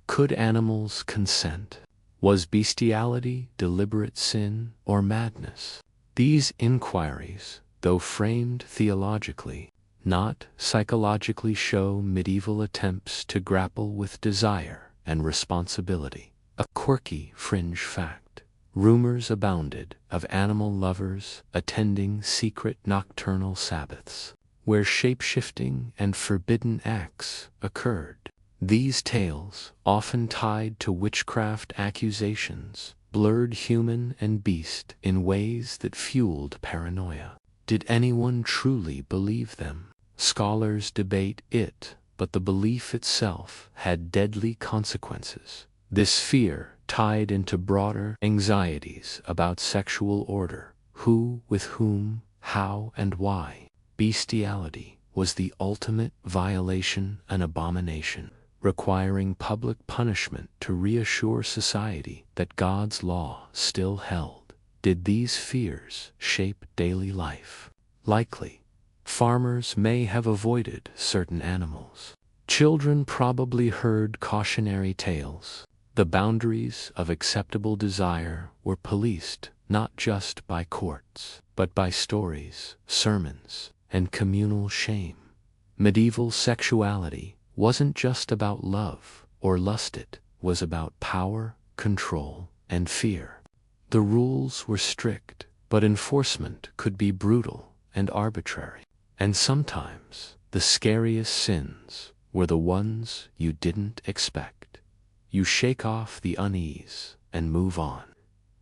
Could animals consent? Was bestiality deliberate sin or madness? These inquiries, though framed theologically, not psychologically, show medieval attempts to grapple with desire and responsibility. A quirky fringe fact: rumors abounded of animal lovers attending secret nocturnal Sabbaths, where shape-shifting and forbidden acts occurred. These tales, often tied to witchcraft accusations, blurred human and beast in ways that fueled paranoia. Did anyone truly believe them? Scholars debate it, but the belief itself had deadly consequences. This fear tied into broader anxieties about sexual order: who, with whom, how, and why. Bestiality was the ultimate violation, an abomination, requiring public punishment to reassure society that God's law still held. Did these fears shape daily life? Likely. Farmers may have avoided certain animals. Children probably heard cautionary tales. The boundaries of acceptable desire were policed not just by courts, but by stories, sermons, and communal shame. Medieval sexuality wasn't just about love or lust, it was about power, control, and fear. The rules were strict, but enforcement could be brutal and arbitrary. And sometimes the scariest sins were the ones you didn't expect. You shake off the unease and move on.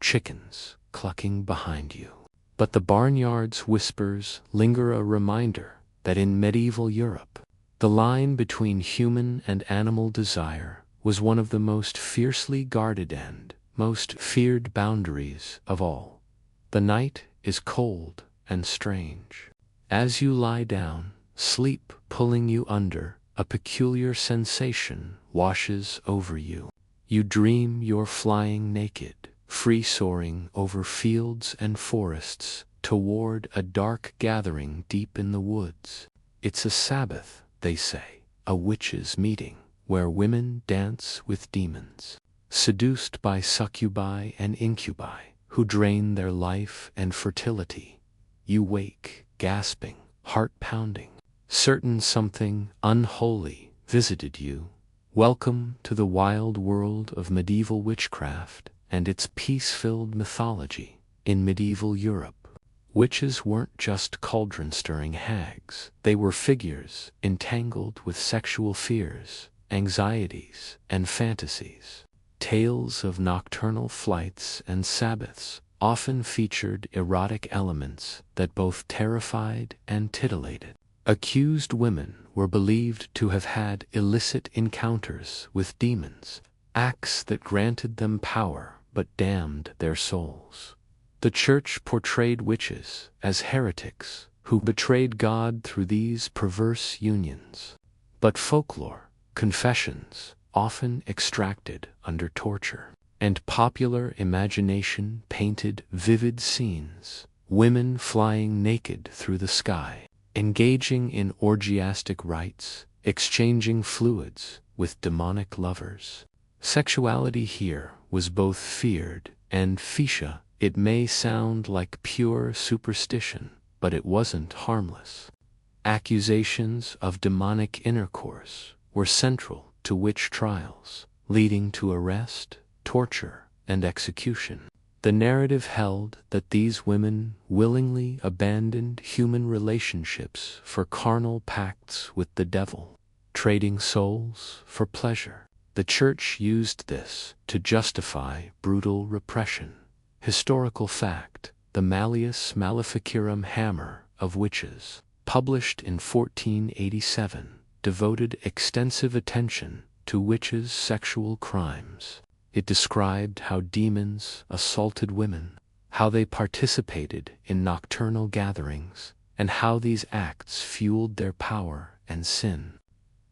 Chickens clucking behind you. But the barnyard's whispers linger, a reminder that in medieval Europe, the line between human and animal desire was one of the most fiercely guarded and most feared boundaries of all. The night is cold and strange. As you lie down, sleep pulling you under, a peculiar sensation washes over you. You dream you're flying naked, free-soaring over fields and forests toward a dark gathering deep in the woods. It's a Sabbath, they say, a witches' meeting, where women dance with demons, seduced by succubi and incubi, who drain their life and fertility. You wake, gasping, heart pounding, certain something unholy visited you. Welcome to the wild world of medieval witchcraft and its peace-filled mythology. In medieval Europe, witches weren't just cauldron-stirring hags. They were figures entangled with sexual fears, anxieties, and fantasies. Tales of nocturnal flights and Sabbaths often featured erotic elements that both terrified and titillated. Accused women were believed to have had illicit encounters with demons, acts that granted them power but damned their souls. The Church portrayed witches as heretics who betrayed God through these perverse unions. But folklore, confessions, often extracted under torture, and popular imagination painted vivid scenes: women flying naked through the sky, engaging in orgiastic rites, exchanging fluids with demonic lovers. Sexuality here was both feared and fisha. It may sound like pure superstition, but it wasn't harmless. Accusations of demonic intercourse were central to witch trials, leading to arrest, torture, and execution. The narrative held that these women willingly abandoned human relationships for carnal pacts with the devil, trading souls for pleasure. The Church used this to justify brutal repression. Historical fact: the Malleus Maleficarum Hammer of Witches, published in 1487, devoted extensive attention to witches' sexual crimes. It described how demons assaulted women, how they participated in nocturnal gatherings, and how these acts fueled their power and sin.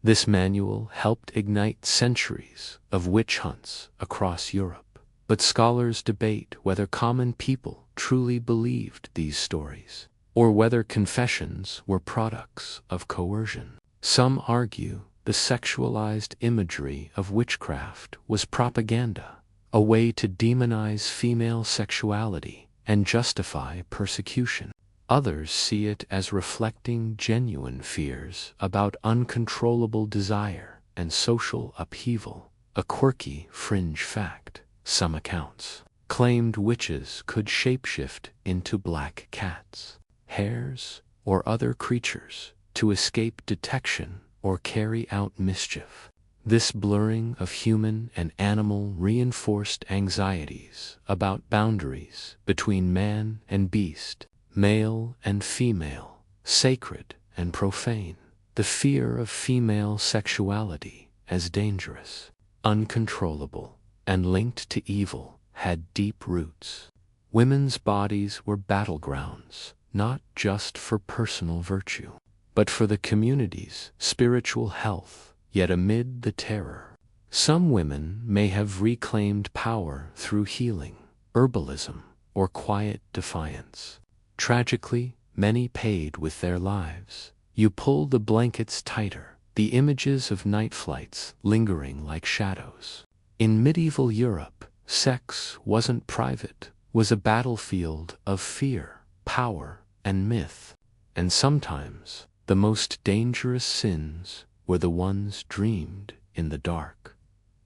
This manual helped ignite centuries of witch hunts across Europe, but scholars debate whether common people truly believed these stories, or whether confessions were products of coercion. Some argue the sexualized imagery of witchcraft was propaganda, a way to demonize female sexuality and justify persecution. Others see it as reflecting genuine fears about uncontrollable desire and social upheaval, a quirky fringe fact. Some accounts claimed witches could shapeshift into black cats, hares, or other creatures to escape detection or carry out mischief. This blurring of human and animal reinforced anxieties about boundaries between man and beast, male and female, sacred and profane. The fear of female sexuality as dangerous, uncontrollable, and linked to evil had deep roots. Women's bodies were battlegrounds, not just for personal virtue, but for the community's spiritual health. Yet amid the terror, some women may have reclaimed power through healing, herbalism, or quiet defiance. Tragically, many paid with their lives. You pull the blankets tighter, the images of night flights lingering like shadows. In medieval Europe, sex wasn't private, was a battlefield of fear, power, and myth. And sometimes, the most dangerous sins were the ones dreamed in the dark.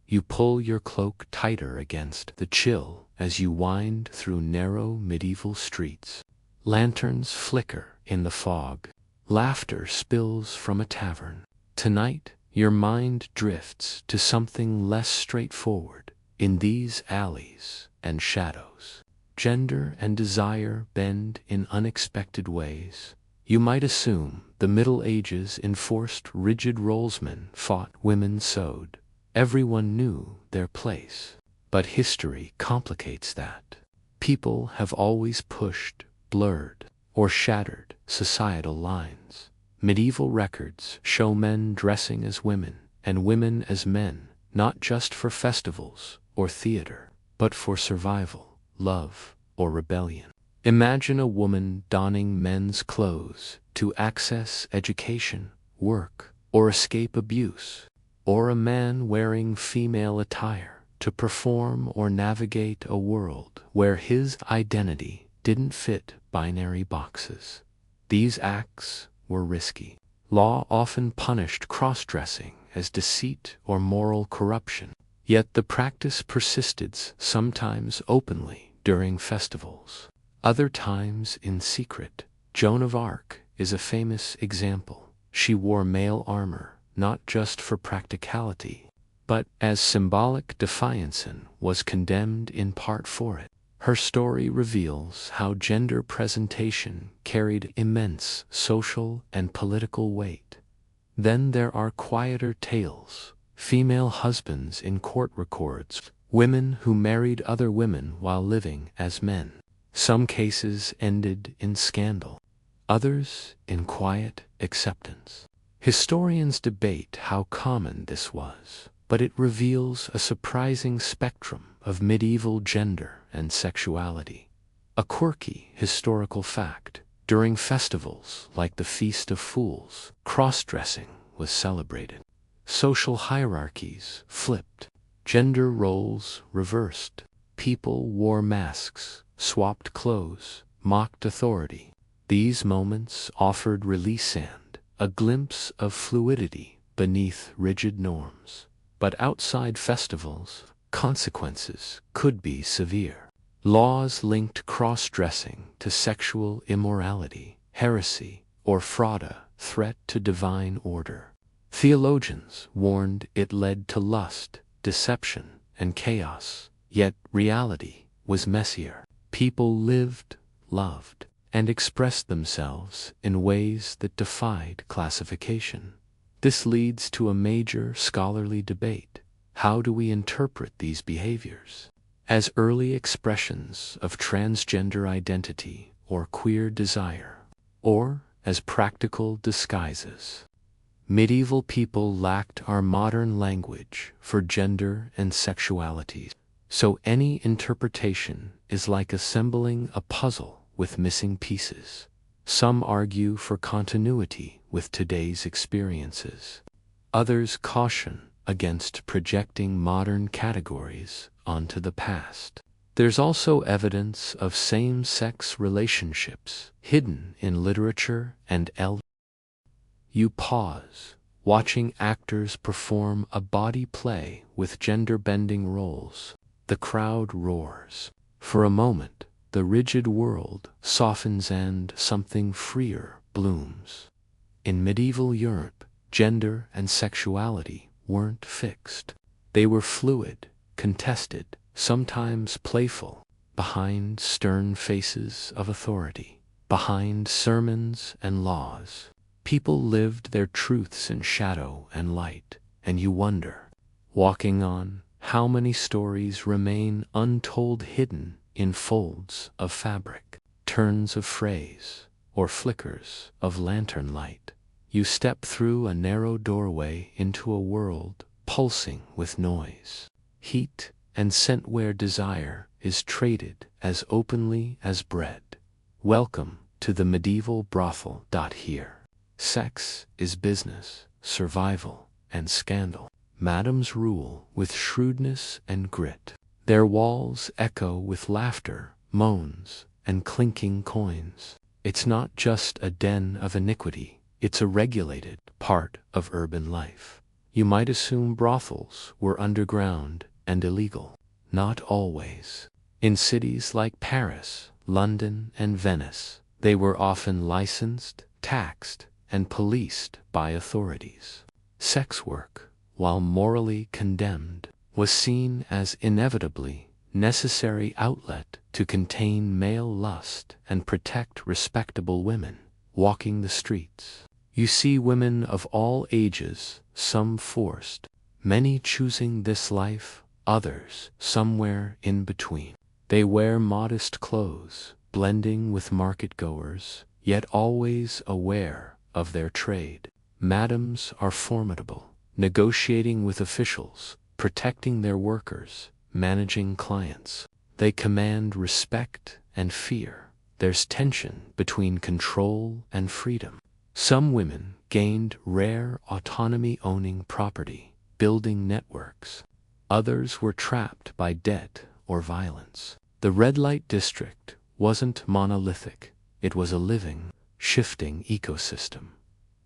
You pull your cloak tighter against the chill as you wind through narrow medieval streets. Lanterns flicker in the fog. Laughter spills from a tavern. Tonight, your mind drifts to something less straightforward. In these alleys and shadows, gender and desire bend in unexpected ways. You might assume the Middle Ages enforced rigid roles. Men fought, women sewed. Everyone knew their place. But history complicates that. People have always pushed, blurred, or shattered societal lines. Medieval records show men dressing as women and women as men, not just for festivals or theater, but for survival, love, or rebellion. Imagine a woman donning men's clothes to access education, work, or escape abuse, or a man wearing female attire to perform or navigate a world where his identity didn't fit binary boxes. These acts were risky. Law often punished cross-dressing as deceit or moral corruption, yet the practice persisted, sometimes openly during festivals, other times in secret. Joan of Arc is a famous example. She wore male armor, not just for practicality, but as symbolic defiance, and was condemned in part for it. Her story reveals how gender presentation carried immense social and political weight. Then there are quieter tales: female husbands in court records, women who married other women while living as men. Some cases ended in scandal, others in quiet acceptance. Historians debate how common this was, but it reveals a surprising spectrum of medieval gender and sexuality. A quirky historical fact: during festivals like the Feast of Fools, cross-dressing was celebrated. Social hierarchies flipped, gender roles reversed. People wore masks, swapped clothes, mocked authority. These moments offered release and a glimpse of fluidity beneath rigid norms. But outside festivals, consequences could be severe. Laws linked cross-dressing to sexual immorality, heresy, or fraud, threat to divine order. Theologians warned it led to lust, deception, and chaos, yet reality was messier. People lived, loved, and expressed themselves in ways that defied classification. This leads to a major scholarly debate. How do we interpret these behaviors? As early expressions of transgender identity or queer desire, or as practical disguises? Medieval people lacked our modern language for gender and sexuality, so any interpretation is like assembling a puzzle with missing pieces. Some argue for continuity with today's experiences. Others caution against projecting modern categories onto the past. There's also evidence of same-sex relationships hidden in literature and You pause, watching actors perform a body play with gender-bending roles. The crowd roars. For a moment, the rigid world softens and something freer blooms. In medieval Europe, gender and sexuality weren't fixed. They were fluid, contested, sometimes playful, behind stern faces of authority, behind sermons and laws. People lived their truths in shadow and light, and you wonder, walking on, how many stories remain untold, hidden in folds of fabric, turns of phrase, or flickers of lantern light. You step through a narrow doorway into a world pulsing with noise, heat, and scent, where desire is traded as openly as bread. Welcome to the medieval brothel. Here, sex is business, survival, and scandal. Madams rule with shrewdness and grit. Their walls echo with laughter, moans, and clinking coins. It's not just a den of iniquity, it's a regulated part of urban life. You might assume brothels were underground and illegal. Not always. In cities like Paris, London, and Venice, they were often licensed, taxed, and policed by authorities. Sex work, while morally condemned, was seen as inevitably necessary outlet to contain male lust and protect respectable women walking the streets. You see women of all ages, some forced, many choosing this life, others somewhere in between. They wear modest clothes, blending with market-goers, yet always aware of their trade. Madams are formidable, negotiating with officials, protecting their workers, managing clients. They command respect and fear. There's tension between control and freedom. Some women gained rare autonomy, owning property, building networks. Others were trapped by debt or violence. The red light district wasn't monolithic. It was a living, shifting ecosystem.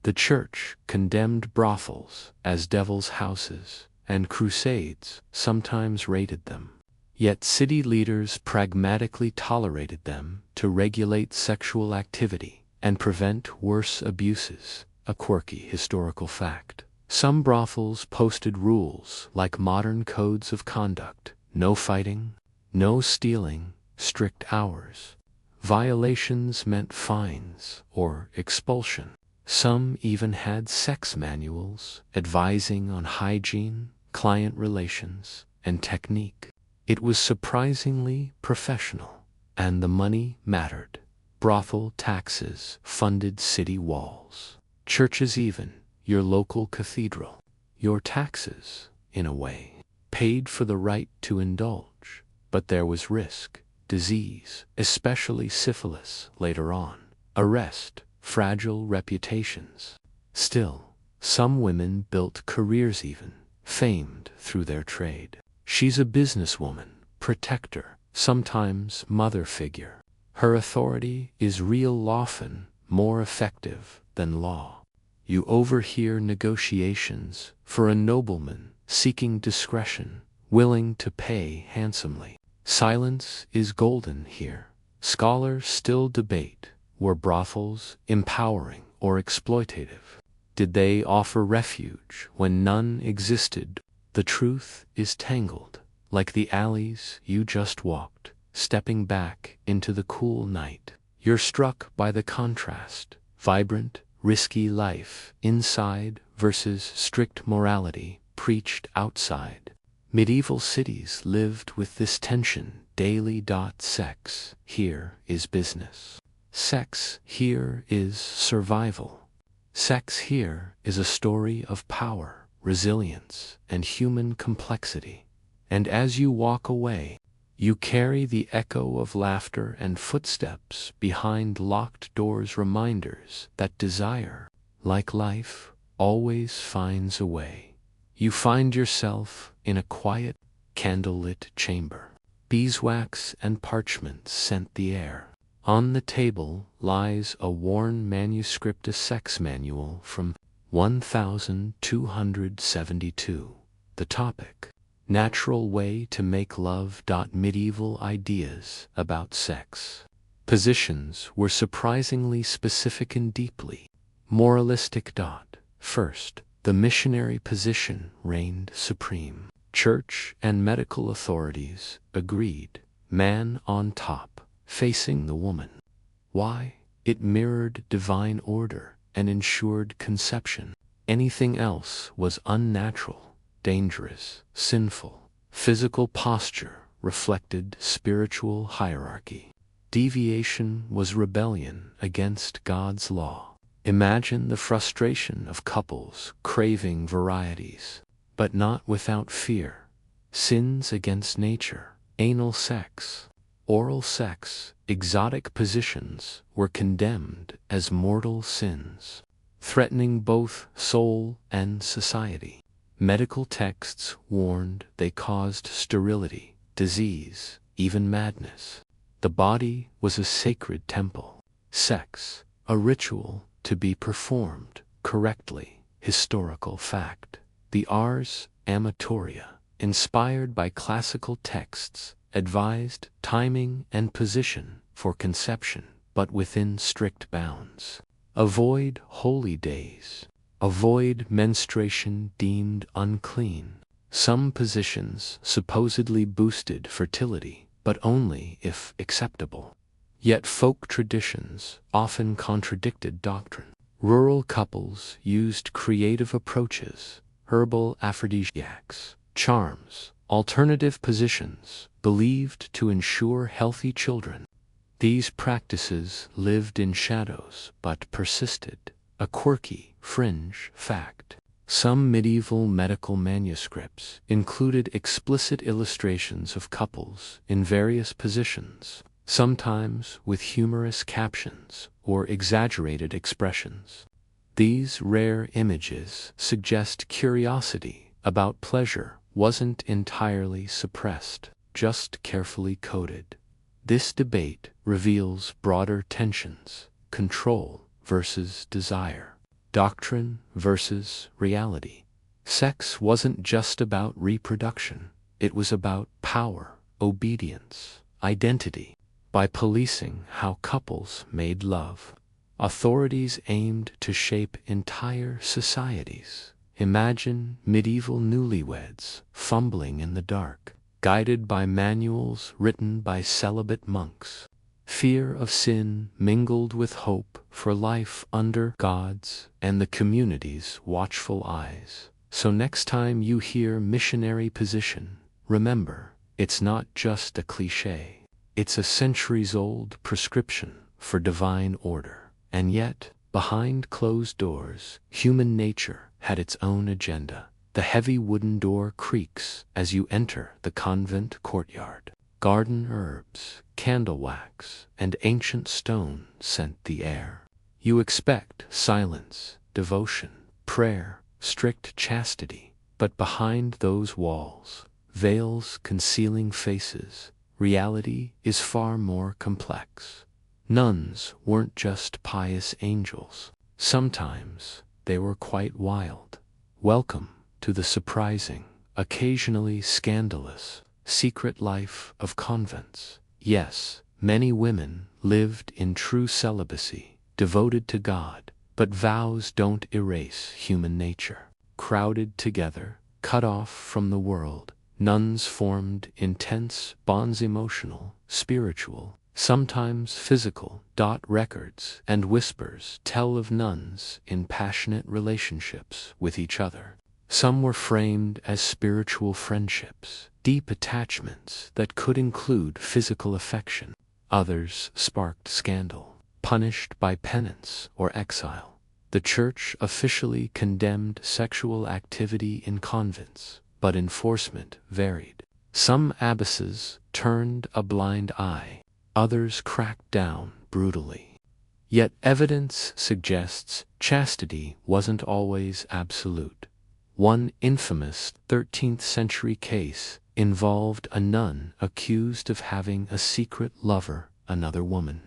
The church condemned brothels as devil's houses, and crusades sometimes raided them. Yet city leaders pragmatically tolerated them to regulate sexual activity and prevent worse abuses, a quirky historical fact. Some brothels posted rules like modern codes of conduct: no fighting, no stealing, strict hours. Violations meant fines or expulsion. Some even had sex manuals advising on hygiene, client relations, and technique. It was surprisingly professional, and the money mattered. Brothel taxes funded city walls. Churches, even your local cathedral. Your taxes, in a way, paid for the right to indulge. But there was risk, disease, especially syphilis later on, arrest, fragile reputations. Still, some women built careers, even famed through their trade. She's a businesswoman, protector, sometimes mother figure. Her authority is real, often more effective than law. You overhear negotiations for a nobleman seeking discretion, willing to pay handsomely. Silence is golden here. Scholars still debate, were brothels empowering or exploitative? Did they offer refuge when none existed? The truth is tangled, like the alleys you just walked, stepping back into the cool night. You're struck by the contrast, vibrant, risky life inside versus strict morality preached outside. Medieval cities lived with this tension daily. Sex here is business. Sex here is survival. Sex here is a story of power, resilience, and human complexity. And as you walk away, you carry the echo of laughter and footsteps behind locked doors, reminders that desire, like life, always finds a way. You find yourself in a quiet, candlelit chamber. Beeswax and parchment scent the air. On the table lies a worn manuscript, a sex manual from 1272. The topic: natural way to make love. Medieval ideas about sex. Positions were surprisingly specific and deeply moralistic. First, the missionary position reigned supreme. Church and medical authorities agreed, man on top, facing the woman. Why? It mirrored divine order and ensured conception. Anything else was unnatural, dangerous, sinful. Physical posture reflected spiritual hierarchy. Deviation was rebellion against God's law. Imagine the frustration of couples craving varieties, but not without fear. Sins against nature, anal sex, oral sex, exotic positions were condemned as mortal sins, threatening both soul and society. Medical texts warned they caused sterility, disease, even madness. The body was a sacred temple. Sex, a ritual to be performed correctly. Historical fact. The Ars Amatoria, inspired by classical texts, advised timing and position for conception, but within strict bounds. Avoid holy days. Avoid menstruation deemed unclean. Some positions supposedly boosted fertility, but only if acceptable. Yet folk traditions often contradicted doctrine. Rural couples used creative approaches, herbal aphrodisiacs, charms, alternative positions, believed to ensure healthy children. These practices lived in shadows but persisted, a quirky, fringe fact. Some medieval medical manuscripts included explicit illustrations of couples in various positions, sometimes with humorous captions or exaggerated expressions. These rare images suggest curiosity about pleasure wasn't entirely suppressed, just carefully coded. This debate reveals broader tensions: control versus desire, doctrine versus reality. Sex wasn't just about reproduction, it was about power, obedience, identity. By policing how couples made love, authorities aimed to shape entire societies. Imagine medieval newlyweds fumbling in the dark, guided by manuals written by celibate monks. Fear of sin mingled with hope for life under God's and the community's watchful eyes. So next time you hear missionary position, remember, it's not just a cliché. It's a centuries-old prescription for divine order. And yet, behind closed doors, human nature had its own agenda. The heavy wooden door creaks as you enter the convent courtyard. Garden herbs, candle wax, and ancient stone scent the air. You expect silence, devotion, prayer, strict chastity. But behind those walls, veils concealing faces, reality is far more complex. Nuns weren't just pious angels. Sometimes they were quite wild. Welcome to the surprising, occasionally scandalous, Secret life of convents. Yes, many women lived in true celibacy, devoted to God, but vows don't erase human nature. Crowded together, cut off from the world, nuns formed intense bonds, emotional, spiritual, sometimes physical. Records and whispers tell of nuns in passionate relationships with each other. Some were framed as spiritual friendships, deep attachments that could include physical affection. Others sparked scandal, punished by penance or exile. The Church officially condemned sexual activity in convents, but enforcement varied. Some abbesses turned a blind eye, others cracked down brutally. Yet evidence suggests chastity wasn't always absolute. One infamous 13th century case involved a nun accused of having a secret lover, another woman.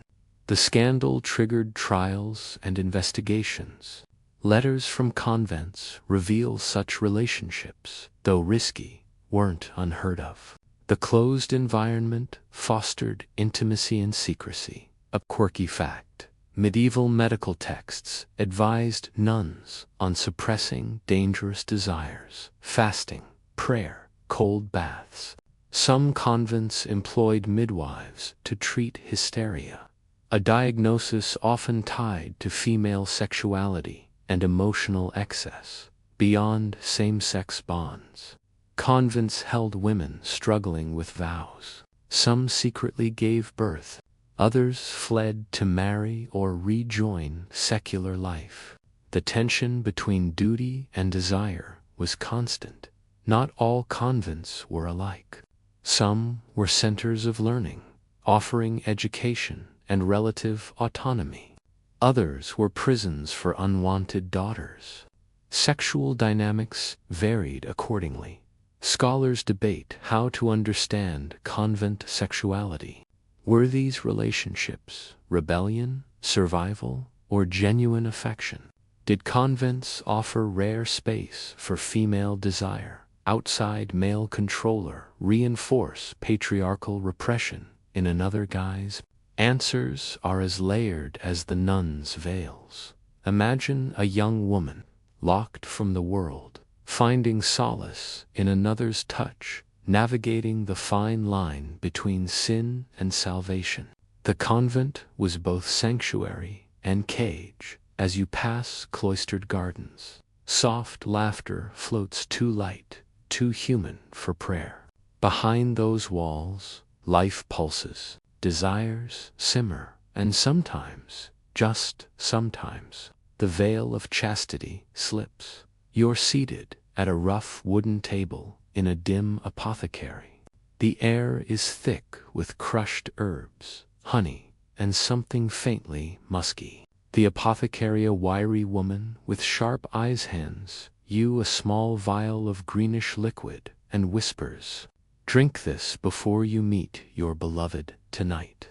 The scandal triggered trials and investigations. Letters from convents reveal such relationships, though risky, weren't unheard of. The closed environment fostered intimacy and secrecy. A quirky fact: medieval medical texts advised nuns on suppressing dangerous desires, fasting, prayer, cold baths. Some convents employed midwives to treat hysteria, a diagnosis often tied to female sexuality and emotional excess, beyond same-sex bonds. Convents held women struggling with vows. Some secretly gave birth. Others fled to marry or rejoin secular life. The tension between duty and desire was constant. Not all convents were alike. Some were centers of learning, offering education and relative autonomy. Others were prisons for unwanted daughters. Sexual dynamics varied accordingly. Scholars debate how to understand convent sexuality. Were these relationships rebellion, survival, or genuine affection? Did convents offer rare space for female desire, outside male control, or reinforce patriarchal repression in another guise? Answers are as layered as the nuns' veils. Imagine a young woman, locked from the world, finding solace in another's touch, navigating the fine line between sin and salvation. The convent was both sanctuary and cage. As you pass cloistered gardens, soft laughter floats too light, too human for prayer. Behind those walls, life pulses, desires simmer, and sometimes, just sometimes, the veil of chastity slips. You're seated at a rough wooden table in a dim apothecary. The air is thick with crushed herbs, honey, and something faintly musky. The apothecary, a wiry woman with sharp eyes, hands you a small vial of greenish liquid and whispers, "Drink this before you meet your beloved tonight."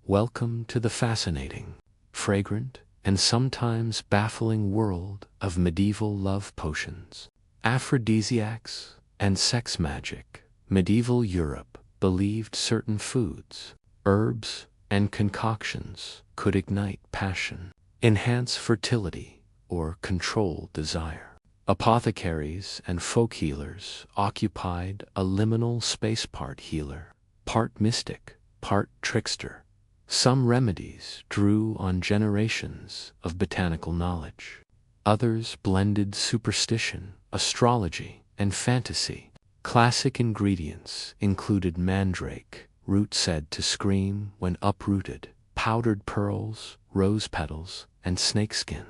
Welcome to the fascinating, fragrant, and sometimes baffling world of medieval love potions, aphrodisiacs, and sex magic. Medieval Europe believed certain foods, herbs, and concoctions could ignite passion, enhance fertility, or control desire. Apothecaries and folk healers occupied a liminal space, part healer, part mystic, part trickster. Some remedies drew on generations of botanical knowledge. Others blended superstition, astrology, and fantasy. Classic ingredients included mandrake, root said to scream when uprooted, powdered pearls, rose petals, and snakeskin.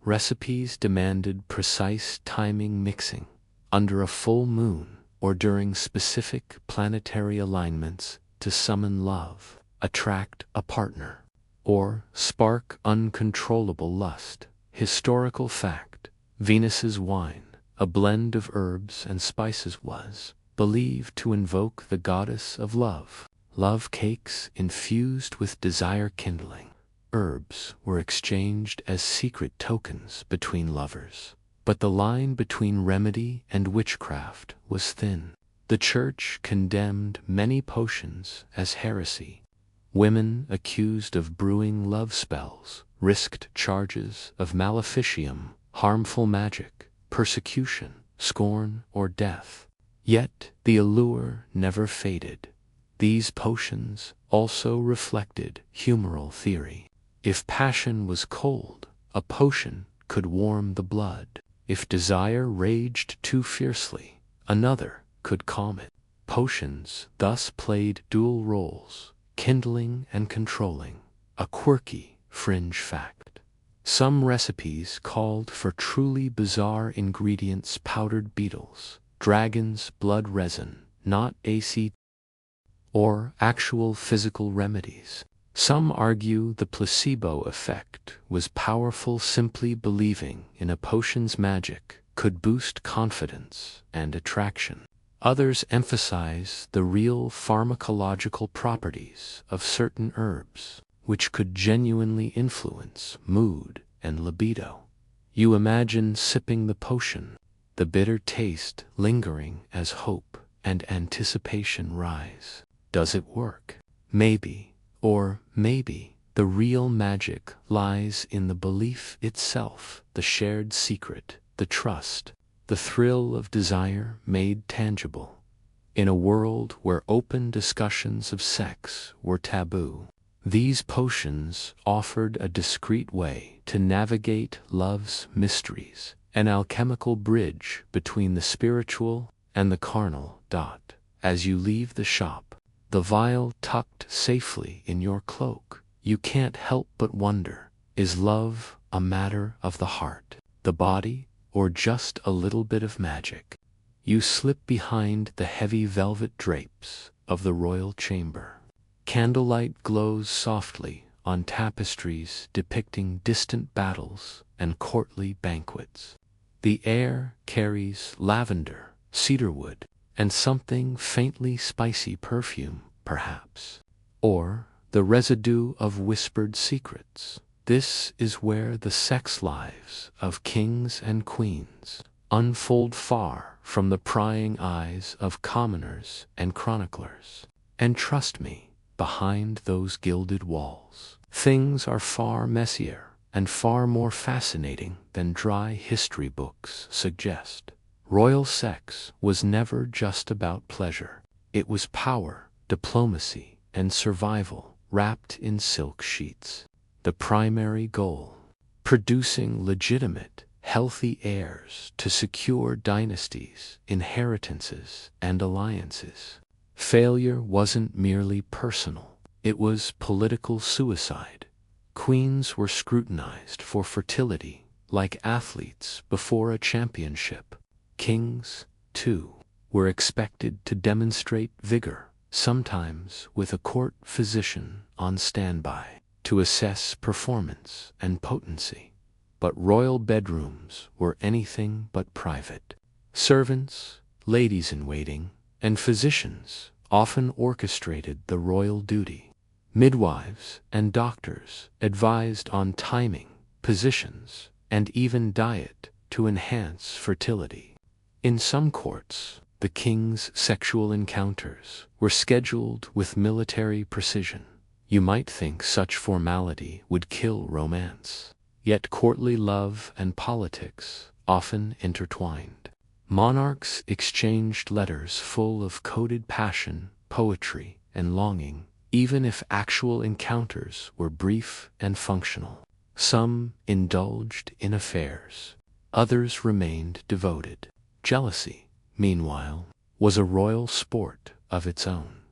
Recipes demanded precise timing, mixing under a full moon or during specific planetary alignments to summon love, attract a partner, or spark uncontrollable lust. Historical fact: Venus's wine, a blend of herbs and spices, was believed to invoke the goddess of love. Love cakes infused with desire kindling. Herbs were exchanged as secret tokens between lovers. But the line between remedy and witchcraft was thin. The Church condemned many potions as heresy. Women accused of brewing love spells risked charges of maleficium, harmful magic, persecution, scorn, or death. Yet the allure never faded. These potions also reflected humoral theory. If passion was cold, a potion could warm the blood. If desire raged too fiercely, another could calm it. Potions thus played dual roles, kindling and controlling, a quirky fringe fact. Some recipes called for truly bizarre ingredients: powdered beetles, dragon's blood resin, not ACT, or actual physical remedies. Some argue the placebo effect was powerful. Simply believing in a potion's magic could boost confidence and attraction. Others emphasize the real pharmacological properties of certain herbs, which could genuinely influence mood and libido. You imagine sipping the potion, the bitter taste lingering as hope and anticipation rise. Does it work? Maybe. Or maybe the real magic lies in the belief itself, the shared secret, the trust, the thrill of desire made tangible. In a world where open discussions of sex were taboo, these potions offered a discreet way to navigate love's mysteries, an alchemical bridge between the spiritual and the carnal. As you leave the shop, the vial tucked safely in your cloak, you can't help but wonder, is love a matter of the heart, the body, or just a little bit of magic? You slip behind the heavy velvet drapes of the royal chamber. Candlelight glows softly on tapestries depicting distant battles and courtly banquets. The air carries lavender, cedarwood, and something faintly spicy perfume, perhaps. Or the residue of whispered secrets. This is where the sex lives of kings and queens unfold far from the prying eyes of commoners and chroniclers. And trust me, behind those gilded walls, things are far messier and far more fascinating than dry history books suggest. Royal sex was never just about pleasure. It was power, diplomacy, and survival wrapped in silk sheets. The primary goal: producing legitimate, healthy heirs to secure dynasties, inheritances, and alliances. Failure wasn't merely personal, it was political suicide. Queens were scrutinized for fertility, like athletes before a championship. Kings, too, were expected to demonstrate vigor, sometimes with a court physician on standby, to assess performance and potency. But royal bedrooms were anything but private. Servants, ladies-in-waiting, and physicians often orchestrated the royal duty. Midwives and doctors advised on timing, positions, and even diet to enhance fertility. In some courts, the king's sexual encounters were scheduled with military precision. You might think such formality would kill romance. Yet courtly love and politics often intertwined. Monarchs exchanged letters full of coded passion, poetry, and longing, even if actual encounters were brief and functional. Some indulged in affairs. Others remained devoted. Jealousy, meanwhile, was a royal sport of its own.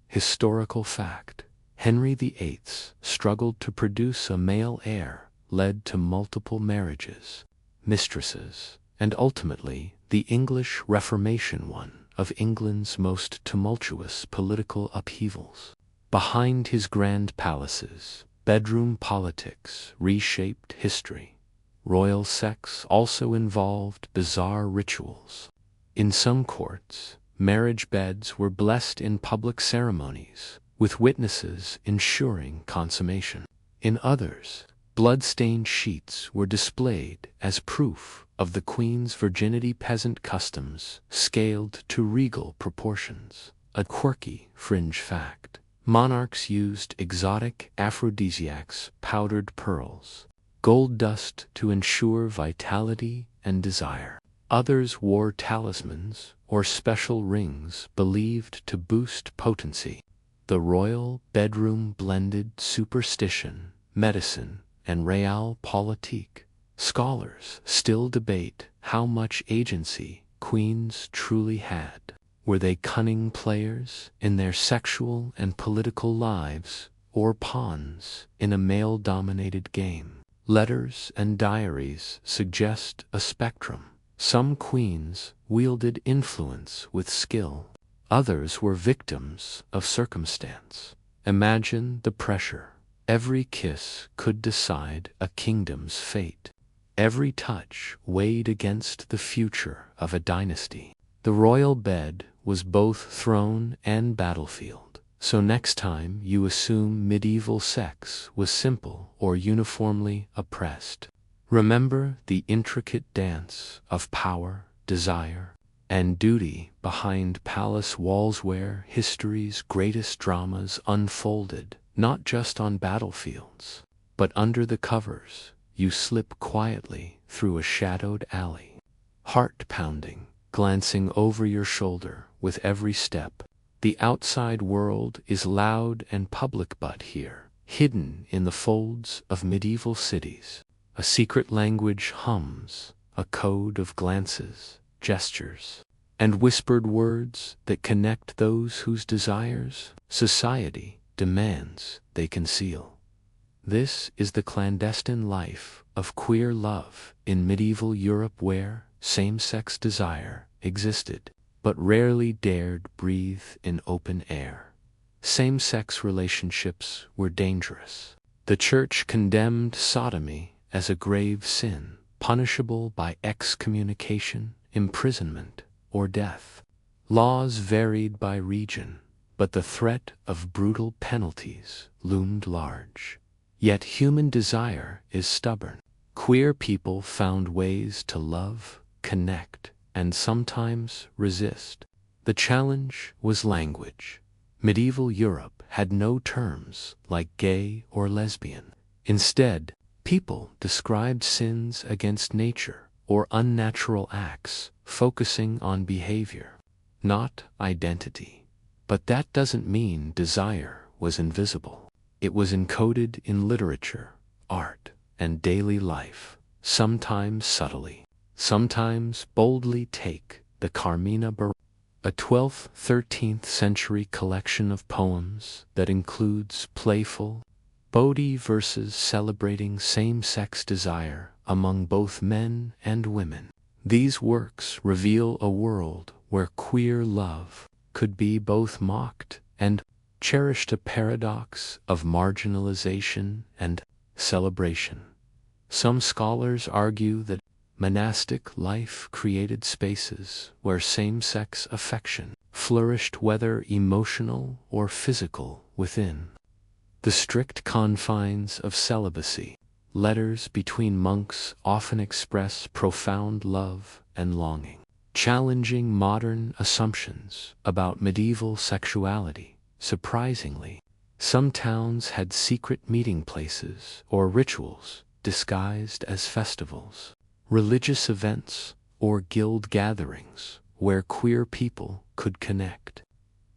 Historical fact: Henry VIII's struggle to produce a male heir led to multiple marriages, mistresses, and ultimately the English Reformation, one of England's most tumultuous political upheavals. Behind his grand palaces, bedroom politics reshaped history. Royal sex also involved bizarre rituals. In some courts, marriage beds were blessed in public ceremonies, with witnesses ensuring consummation. In others, blood-stained sheets were displayed as proof of the queen's virginity, peasant customs scaled to regal proportions. A quirky fringe fact: monarchs used exotic aphrodisiacs, powdered pearls, gold dust to ensure vitality and desire. Others wore talismans or special rings believed to boost potency. The royal bedroom blended superstition, medicine, and realpolitik. Scholars still debate how much agency queens truly had. Were they cunning players in their sexual and political lives, or pawns in a male-dominated game? Letters and diaries suggest a spectrum. Some queens wielded influence with skill. Others were victims of circumstance. Imagine the pressure. Every kiss could decide a kingdom's fate. Every touch weighed against the future of a dynasty. The royal bed was both throne and battlefield. So next time you assume medieval sex was simple or uniformly oppressed, remember the intricate dance of power, desire, and duty behind palace walls, where history's greatest dramas unfolded, not just on battlefields, but under the covers. You slip quietly through a shadowed alley, heart pounding, glancing over your shoulder with every step. The outside world is loud and public, but here, hidden in the folds of medieval cities, a secret language hums, a code of glances, gestures, and whispered words that connect those whose desires society demands they conceal. This is the clandestine life of queer love in medieval Europe, where same-sex desire existed, but rarely dared breathe in open air. Same-sex relationships were dangerous. The Church condemned sodomy as a grave sin, punishable by excommunication, imprisonment, or death. Laws varied by region, but the threat of brutal penalties loomed large. Yet human desire is stubborn. Queer people found ways to love, connect, and sometimes resist. The challenge was language. Medieval Europe had no terms like gay or lesbian. Instead, people described sins against nature or unnatural acts, focusing on behavior, not identity. But that doesn't mean desire was invisible. It was encoded in literature, art, and daily life, sometimes subtly, sometimes boldly. Take the Carmina Burana, a 12th–13th century collection of poems that includes playful, Bodhi verses celebrating same-sex desire among both men and women. These works reveal a world where queer love could be both mocked and cherished, a paradox of marginalization and celebration. Some scholars argue that monastic life created spaces where same-sex affection flourished, whether emotional or physical. Within the strict confines of celibacy, letters between monks often express profound love and longing, challenging modern assumptions about medieval sexuality. Surprisingly, some towns had secret meeting places or rituals disguised as festivals, religious events, or guild gatherings where queer people could connect.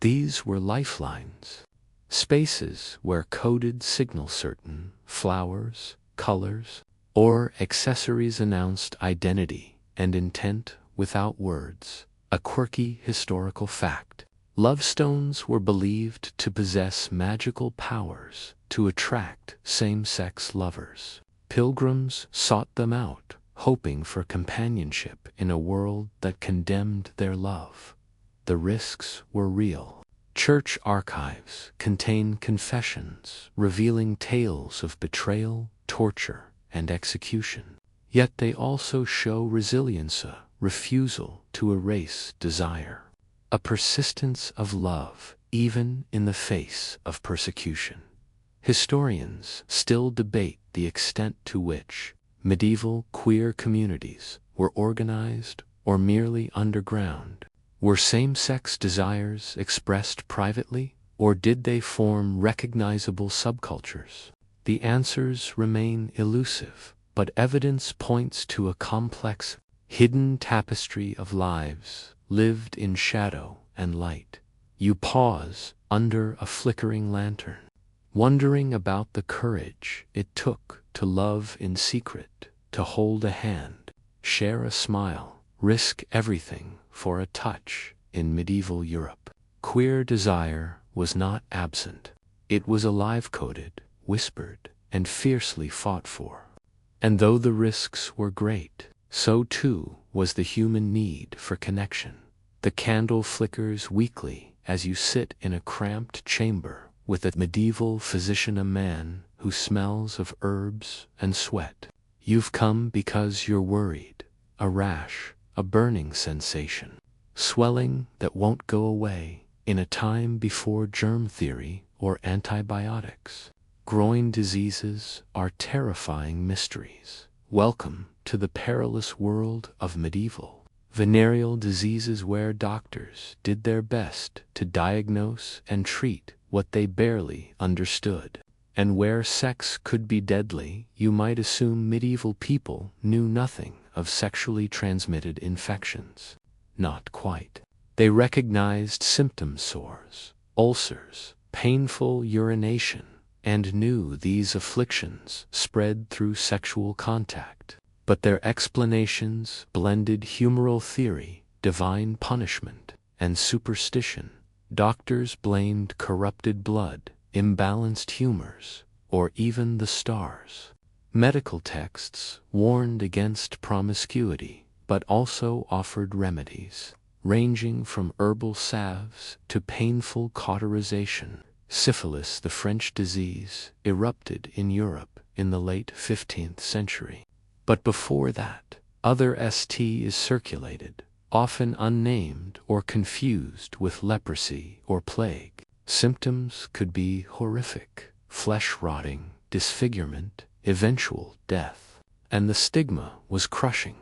These were lifelines, spaces where coded signals, certain flowers, colors, or accessories announced identity and intent without words. A quirky historical fact: lovestones were believed to possess magical powers to attract same-sex lovers. Pilgrims sought them out, hoping for companionship in a world that condemned their love. The risks were real. Church archives contain confessions revealing tales of betrayal, torture, and execution. Yet they also show resilience, a refusal to erase desire, a persistence of love even in the face of persecution. Historians still debate the extent to which medieval queer communities were organized or merely underground? Were same-sex desires expressed privately, or did they form recognizable subcultures? The answers remain elusive, but evidence points to a complex, hidden tapestry of lives lived in shadow and light. You pause under a flickering lantern, wondering about the courage it took to love in secret, to hold a hand, share a smile, risk everything for a touch. In medieval Europe, queer desire was not absent. It was alive-coded, whispered, and fiercely fought for. And though the risks were great, so too was the human need for connection. The candle flickers weakly as you sit in a cramped chamber with a medieval physician, a man who smells of herbs and sweat. You've come because you're worried. A rash, a burning sensation, swelling that won't go away, in a time before germ theory or antibiotics. Groin diseases are terrifying mysteries. Welcome to the perilous world of medieval venereal diseases, where doctors did their best to diagnose and treat what they barely understood. And where sex could be deadly, you might assume medieval people knew nothing of sexually transmitted infections. Not quite. They recognized symptom sores, ulcers, painful urination, and knew these afflictions spread through sexual contact. But their explanations blended humoral theory, divine punishment, and superstition. Doctors blamed corrupted blood, imbalanced humors, or even the stars. Medical texts warned against promiscuity, but also offered remedies, ranging from herbal salves to painful cauterization. Syphilis, the French disease, erupted in Europe in the late 15th century. But before that, other STs circulated, often unnamed or confused with leprosy or plague. Symptoms could be horrific: flesh rotting, disfigurement, eventual death. And the stigma was crushing.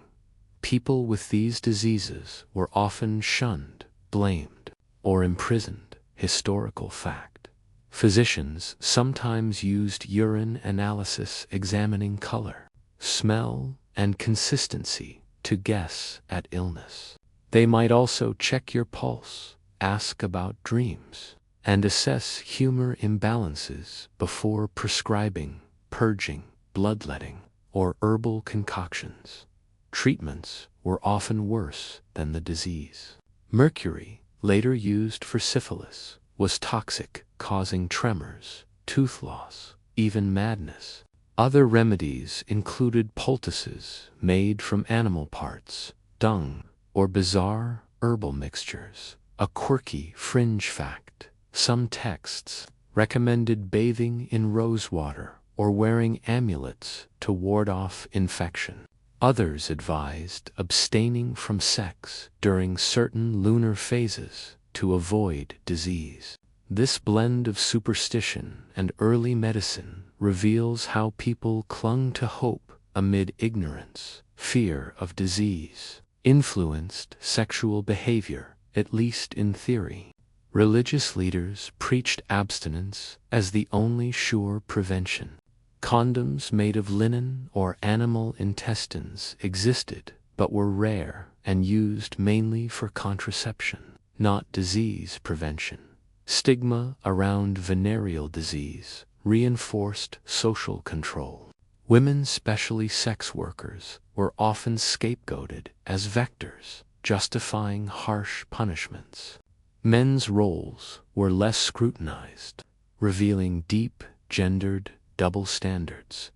People with these diseases were often shunned, blamed, or imprisoned. Historical fact. Physicians sometimes used urine analysis, examining color, smell, and consistency to guess at illness. They might also check your pulse, ask about dreams, and assess humor imbalances before prescribing purging, bloodletting, or herbal concoctions. Treatments were often worse than the disease. Mercury, later used for syphilis, was toxic, causing tremors, tooth loss, even madness. Other remedies included poultices made from animal parts, dung, or bizarre herbal mixtures. A quirky fringe fact: some texts recommended bathing in rosewater or wearing amulets to ward off infection. Others advised abstaining from sex during certain lunar phases to avoid disease. This blend of superstition and early medicine reveals how people clung to hope amid ignorance. Fear of disease influenced sexual behavior, at least in theory. Religious leaders preached abstinence as the only sure prevention. Condoms made of linen or animal intestines existed, but were rare and used mainly for contraception, not disease prevention. Stigma around venereal disease reinforced social control. Women, especially sex workers, were often scapegoated as vectors, justifying harsh punishments. Men's roles were less scrutinized, revealing deep, gendered double standards.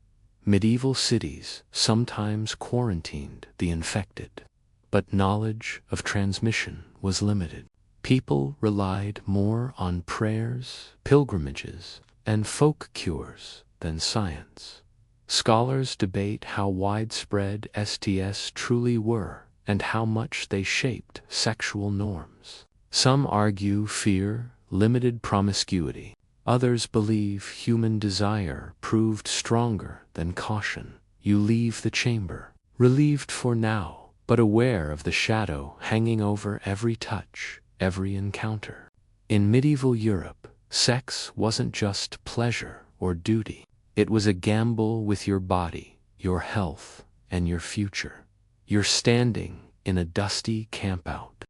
Medieval cities sometimes quarantined the infected, but knowledge of transmission was limited. People relied more on prayers, pilgrimages, and folk cures than science. Scholars debate how widespread STS truly were and how much they shaped sexual norms. Some argue fear limited promiscuity. Others believe human desire proved stronger than caution. You leave the chamber, relieved for now, but aware of the shadow hanging over every touch, every encounter. In medieval Europe, sex wasn't just pleasure or duty. It was a gamble with your body, your health, and your future. You're standing in a dusty campout.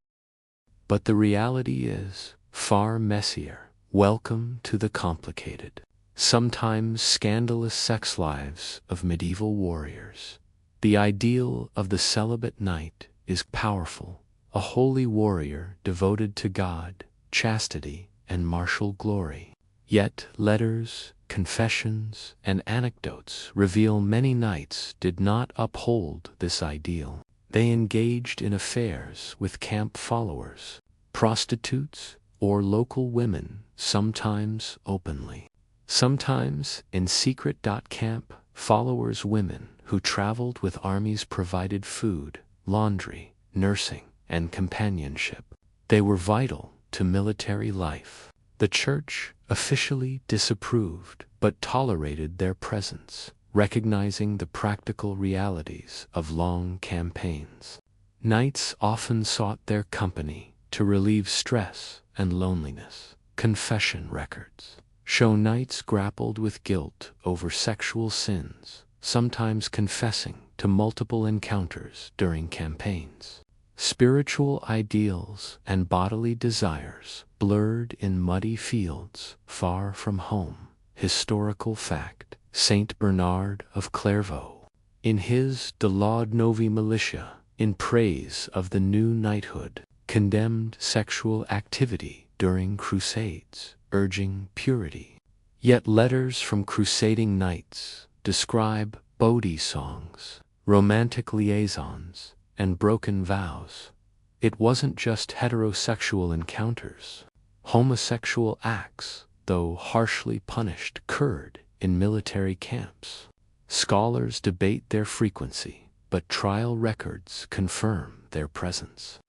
But the reality is far messier. Welcome to the complicated, sometimes scandalous sex lives of medieval warriors. The ideal of the celibate knight is powerful, a holy warrior devoted to God, chastity, and martial glory. Yet letters, confessions, and anecdotes reveal many knights did not uphold this ideal. They engaged in affairs with camp followers, prostitutes, or local women, sometimes openly. Sometimes in secret. Camp followers women who traveled with armies provided food, laundry, nursing, and companionship. They were vital to military life. The church officially disapproved but tolerated their presence, recognizing the practical realities of long campaigns. Knights often sought their company to relieve stress and loneliness. Confession records show knights grappled with guilt over sexual sins, sometimes confessing to multiple encounters during campaigns. Spiritual ideals and bodily desires blurred in muddy fields far from home. Historical fact: Saint Bernard of Clairvaux, in his De Laude Novi Militia, in praise of the new knighthood, condemned sexual activity during crusades, urging purity. Yet letters from crusading knights describe Bodhi songs, romantic liaisons, and broken vows. It wasn't just heterosexual encounters. Homosexual acts, though harshly punished, occurred in military camps. Scholars debate their frequency, but trial records confirm their presence.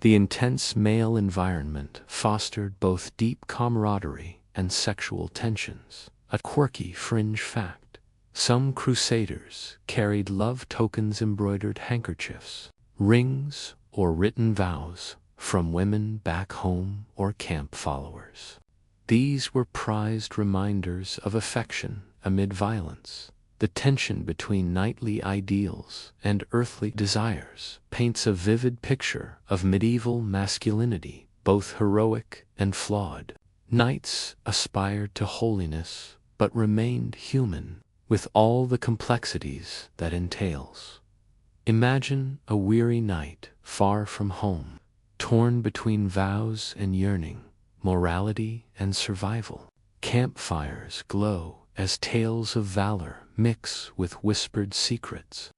The intense male environment fostered both deep camaraderie and sexual tensions. A quirky fringe fact: some crusaders carried love tokens, embroidered handkerchiefs, rings, or written vows from women back home or camp followers. These were prized reminders of affection amid violence. The tension between knightly ideals and earthly desires paints a vivid picture of medieval masculinity, both heroic and flawed. Knights aspired to holiness but remained human, with all the complexities that entails. Imagine a weary knight far from home, torn between vows and yearning, morality and survival. Campfires glow as tales of valor mix with whispered secrets.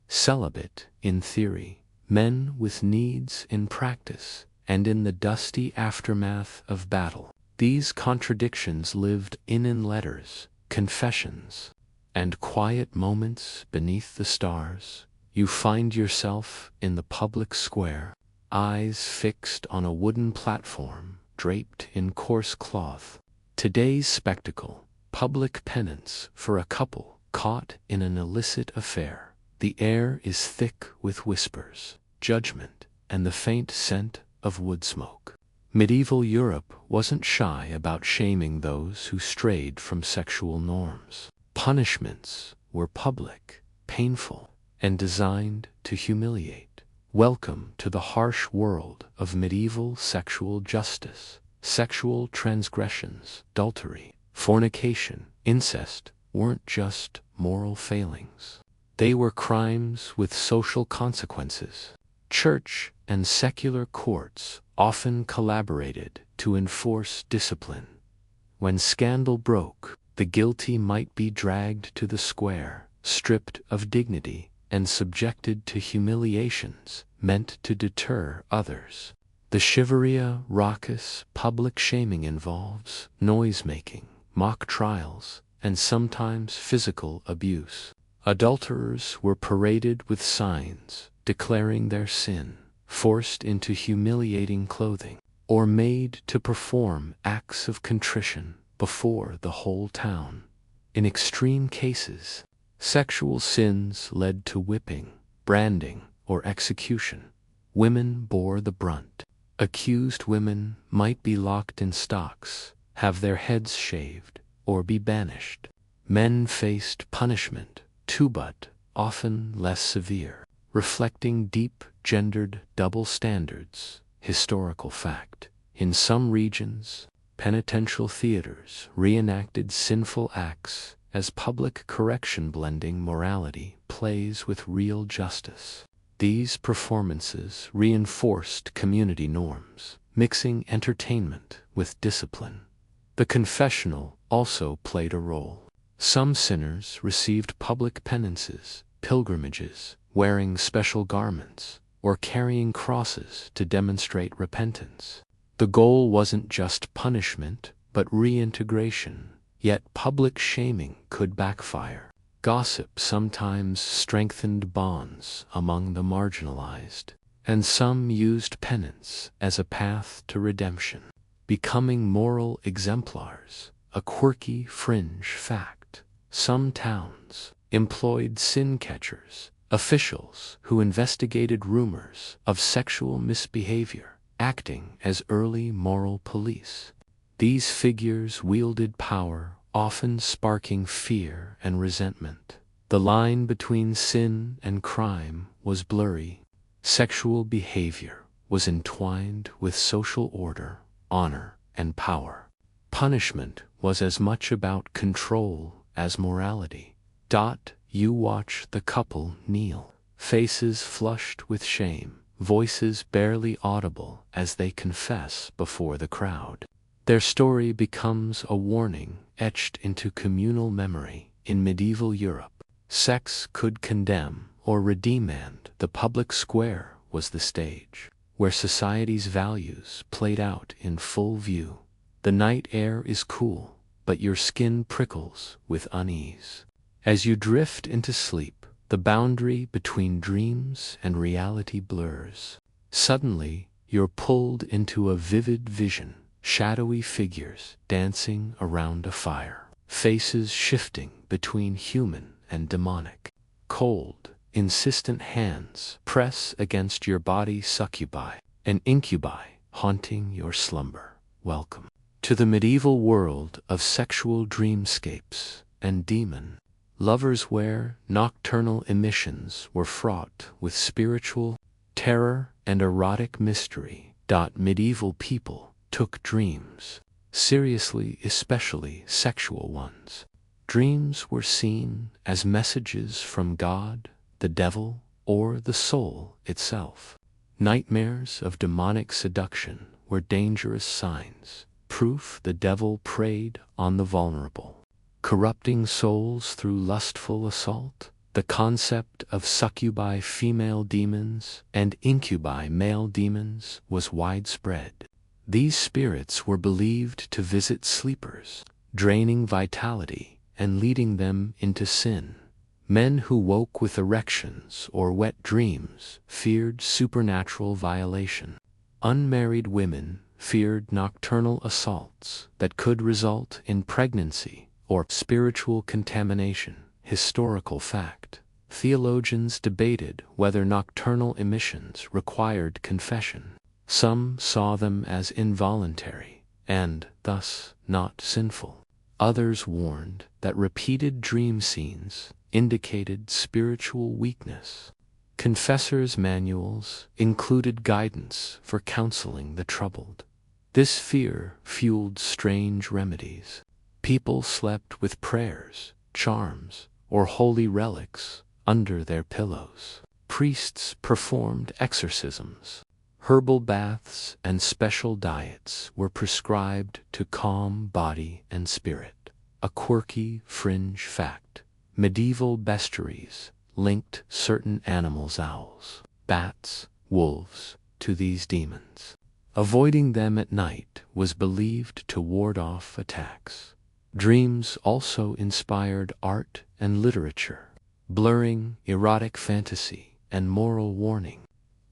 Celibate in theory, men with needs in practice, and in the dusty aftermath of battle. These contradictions lived in letters, confessions, and quiet moments beneath the stars. You find yourself in the public square, eyes fixed on a wooden platform draped in coarse cloth. Today's spectacle: public penance for a couple caught in an illicit affair. The air is thick with whispers, judgment, and the faint scent of wood smoke. Medieval Europe wasn't shy about shaming those who strayed from sexual norms. Punishments were public, painful, and designed to humiliate. Welcome to the harsh world of medieval sexual justice. Sexual transgressions, adultery, fornication, incest weren't just moral failings. They were crimes with social consequences. Church and secular courts often collaborated to enforce discipline. When scandal broke, the guilty might be dragged to the square, stripped of dignity, and subjected to humiliations meant to deter others. The chivalria raucous public shaming involves noise-making, mock trials, and sometimes physical abuse. Adulterers were paraded with signs declaring their sin, forced into humiliating clothing, or made to perform acts of contrition before the whole town. In extreme cases, sexual sins led to whipping, branding, or execution. Women bore the brunt. Accused women might be locked in stocks, have their heads shaved, or be banished. Men faced punishment, too, but often less severe, reflecting deep gendered double standards. Historical fact: in some regions, penitential theaters reenacted sinful acts as public correction, blending morality plays with real justice. These performances reinforced community norms, mixing entertainment with discipline. The confessional also played a role. Some sinners received public penances, pilgrimages, wearing special garments, or carrying crosses to demonstrate repentance. The goal wasn't just punishment, but reintegration, yet public shaming could backfire. Gossip sometimes strengthened bonds among the marginalized, and some used penance as a path to redemption, becoming moral exemplars. A quirky fringe fact: some towns employed sin catchers, officials who investigated rumors of sexual misbehavior, acting as early moral police. These figures wielded power, often sparking fear and resentment. The line between sin and crime was blurry. Sexual behavior was entwined with social order, honor, and power. Punishment was as much about control as morality. You watch the couple kneel, faces flushed with shame, voices barely audible as they confess before the crowd. Their story becomes a warning etched into communal memory. In medieval Europe, sex could condemn or redeem, and the public square was the stage where society's values played out in full view. The night air is cool, but your skin prickles with unease. As you drift into sleep, the boundary between dreams and reality blurs. Suddenly, you're pulled into a vivid vision. Shadowy figures dancing around a fire, faces shifting between human and demonic. Cold, insistent hands press against your body. Succubi and incubi haunting your slumber. Welcome to the medieval world of sexual dreamscapes and demon lovers, where nocturnal emissions were fraught with spiritual terror and erotic mystery. Medieval people took dreams seriously, especially sexual ones. Dreams were seen as messages from God, the devil, or the soul itself. Nightmares of demonic seduction were dangerous signs, proof the devil preyed on the vulnerable, corrupting souls through lustful assault. The concept of succubi, female demons, and incubi, male demons, was widespread. These spirits were believed to visit sleepers, draining vitality and leading them into sin. Men who woke with erections or wet dreams feared supernatural violation. Unmarried women feared nocturnal assaults that could result in pregnancy or spiritual contamination. Historical fact: theologians debated whether nocturnal emissions required confession. Some saw them as involuntary and, thus, not sinful. Others warned that repeated dream scenes indicated spiritual weakness. Confessors' manuals included guidance for counseling the troubled. This fear fueled strange remedies. People slept with prayers, charms, or holy relics under their pillows. Priests performed exorcisms. Herbal baths and special diets were prescribed to calm body and spirit. A quirky fringe fact: medieval bestiaries linked certain animals, owls, bats, wolves, to these demons. Avoiding them at night was believed to ward off attacks. Dreams also inspired art and literature, blurring erotic fantasy and moral warning.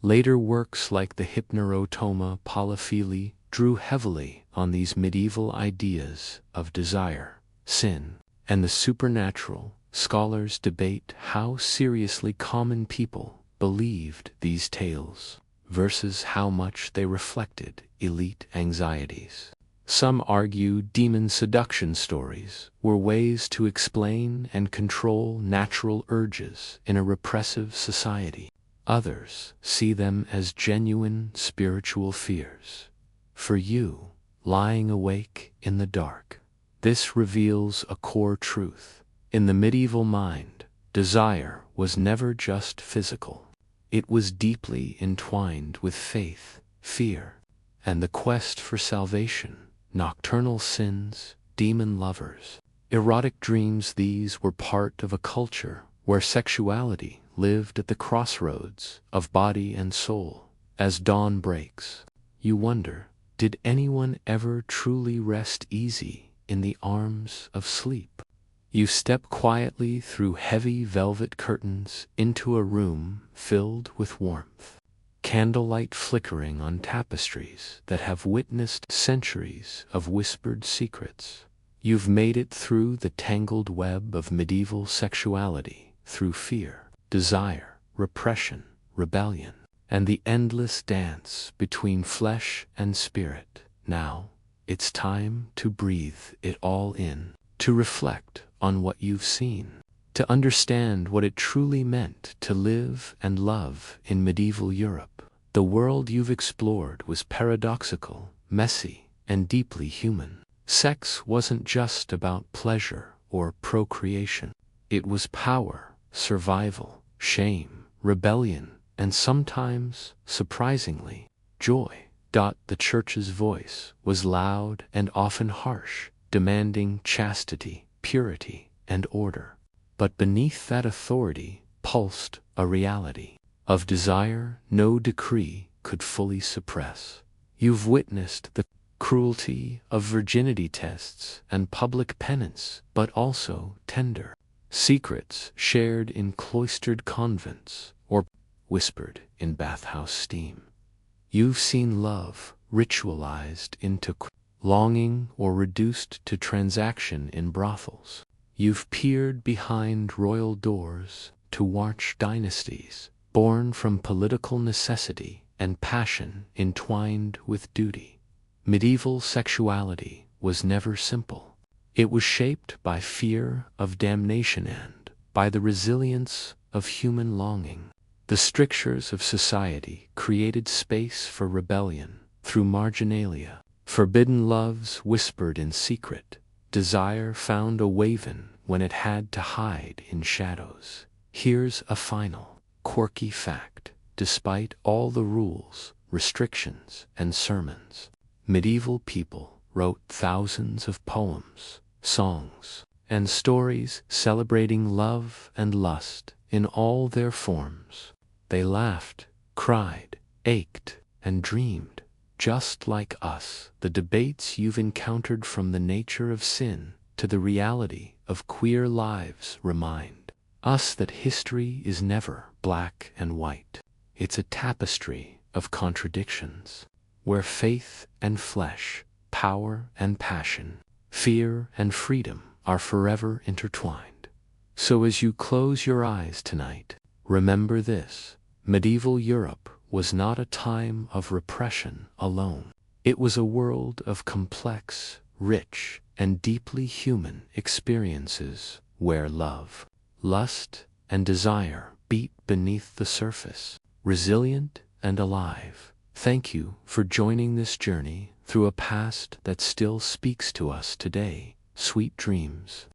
Later works like the Hypneurotoma Polyphili drew heavily on these medieval ideas of desire, sin, and the supernatural. Scholars debate how seriously common people believed these tales versus how much they reflected elite anxieties. Some argue demon seduction stories were ways to explain and control natural urges in a repressive society. Others see them as genuine spiritual fears. For you, lying awake in the dark, this reveals a core truth. In the medieval mind, desire was never just physical. It was deeply entwined with faith, fear, and the quest for salvation. Nocturnal sins, demon lovers, erotic dreams, these were part of a culture where sexuality lived at the crossroads of body and soul. As dawn breaks, you wonder, did anyone ever truly rest easy in the arms of sleep? You step quietly through heavy velvet curtains into a room filled with warmth. Candlelight flickering on tapestries that have witnessed centuries of whispered secrets. You've made it through the tangled web of medieval sexuality, through fear, desire, repression, rebellion, and the endless dance between flesh and spirit. Now, it's time to breathe it all in, to reflect on what you've seen, to understand what it truly meant to live and love in medieval Europe. The world you've explored was paradoxical, messy, and deeply human. Sex wasn't just about pleasure or procreation. It was power, survival, shame, rebellion, and sometimes, surprisingly, joy. The Church's voice was loud and often harsh, demanding chastity, purity, and order. But beneath that authority pulsed a reality of desire no decree could fully suppress. You've witnessed the cruelty of virginity tests and public penance, but also tender secrets shared in cloistered convents or whispered in bathhouse steam. You've seen love ritualized into longing or reduced to transaction in brothels. You've peered behind royal doors to watch dynasties born from political necessity and passion entwined with duty. Medieval sexuality was never simple. It was shaped by fear of damnation and by the resilience of human longing. The strictures of society created space for rebellion through marginalia. Forbidden loves whispered in secret. Desire found a haven when it had to hide in shadows. Here's a final, quirky fact. Despite all the rules, restrictions, and sermons, medieval people wrote thousands of poems, songs, and stories celebrating love and lust in all their forms. They laughed, cried, ached, and dreamed, just like us. The debates you've encountered, from the nature of sin to the reality of queer lives, remind us that history is never black and white. It's a tapestry of contradictions, where faith and flesh, power and passion, fear and freedom are forever intertwined. So as you close your eyes tonight, remember this: medieval Europe was not a time of repression alone. It was a world of complex, rich, and deeply human experiences where love, lust, and desire beat beneath the surface, resilient and alive. Thank you for joining this journey through a past that still speaks to us today. Sweet dreams.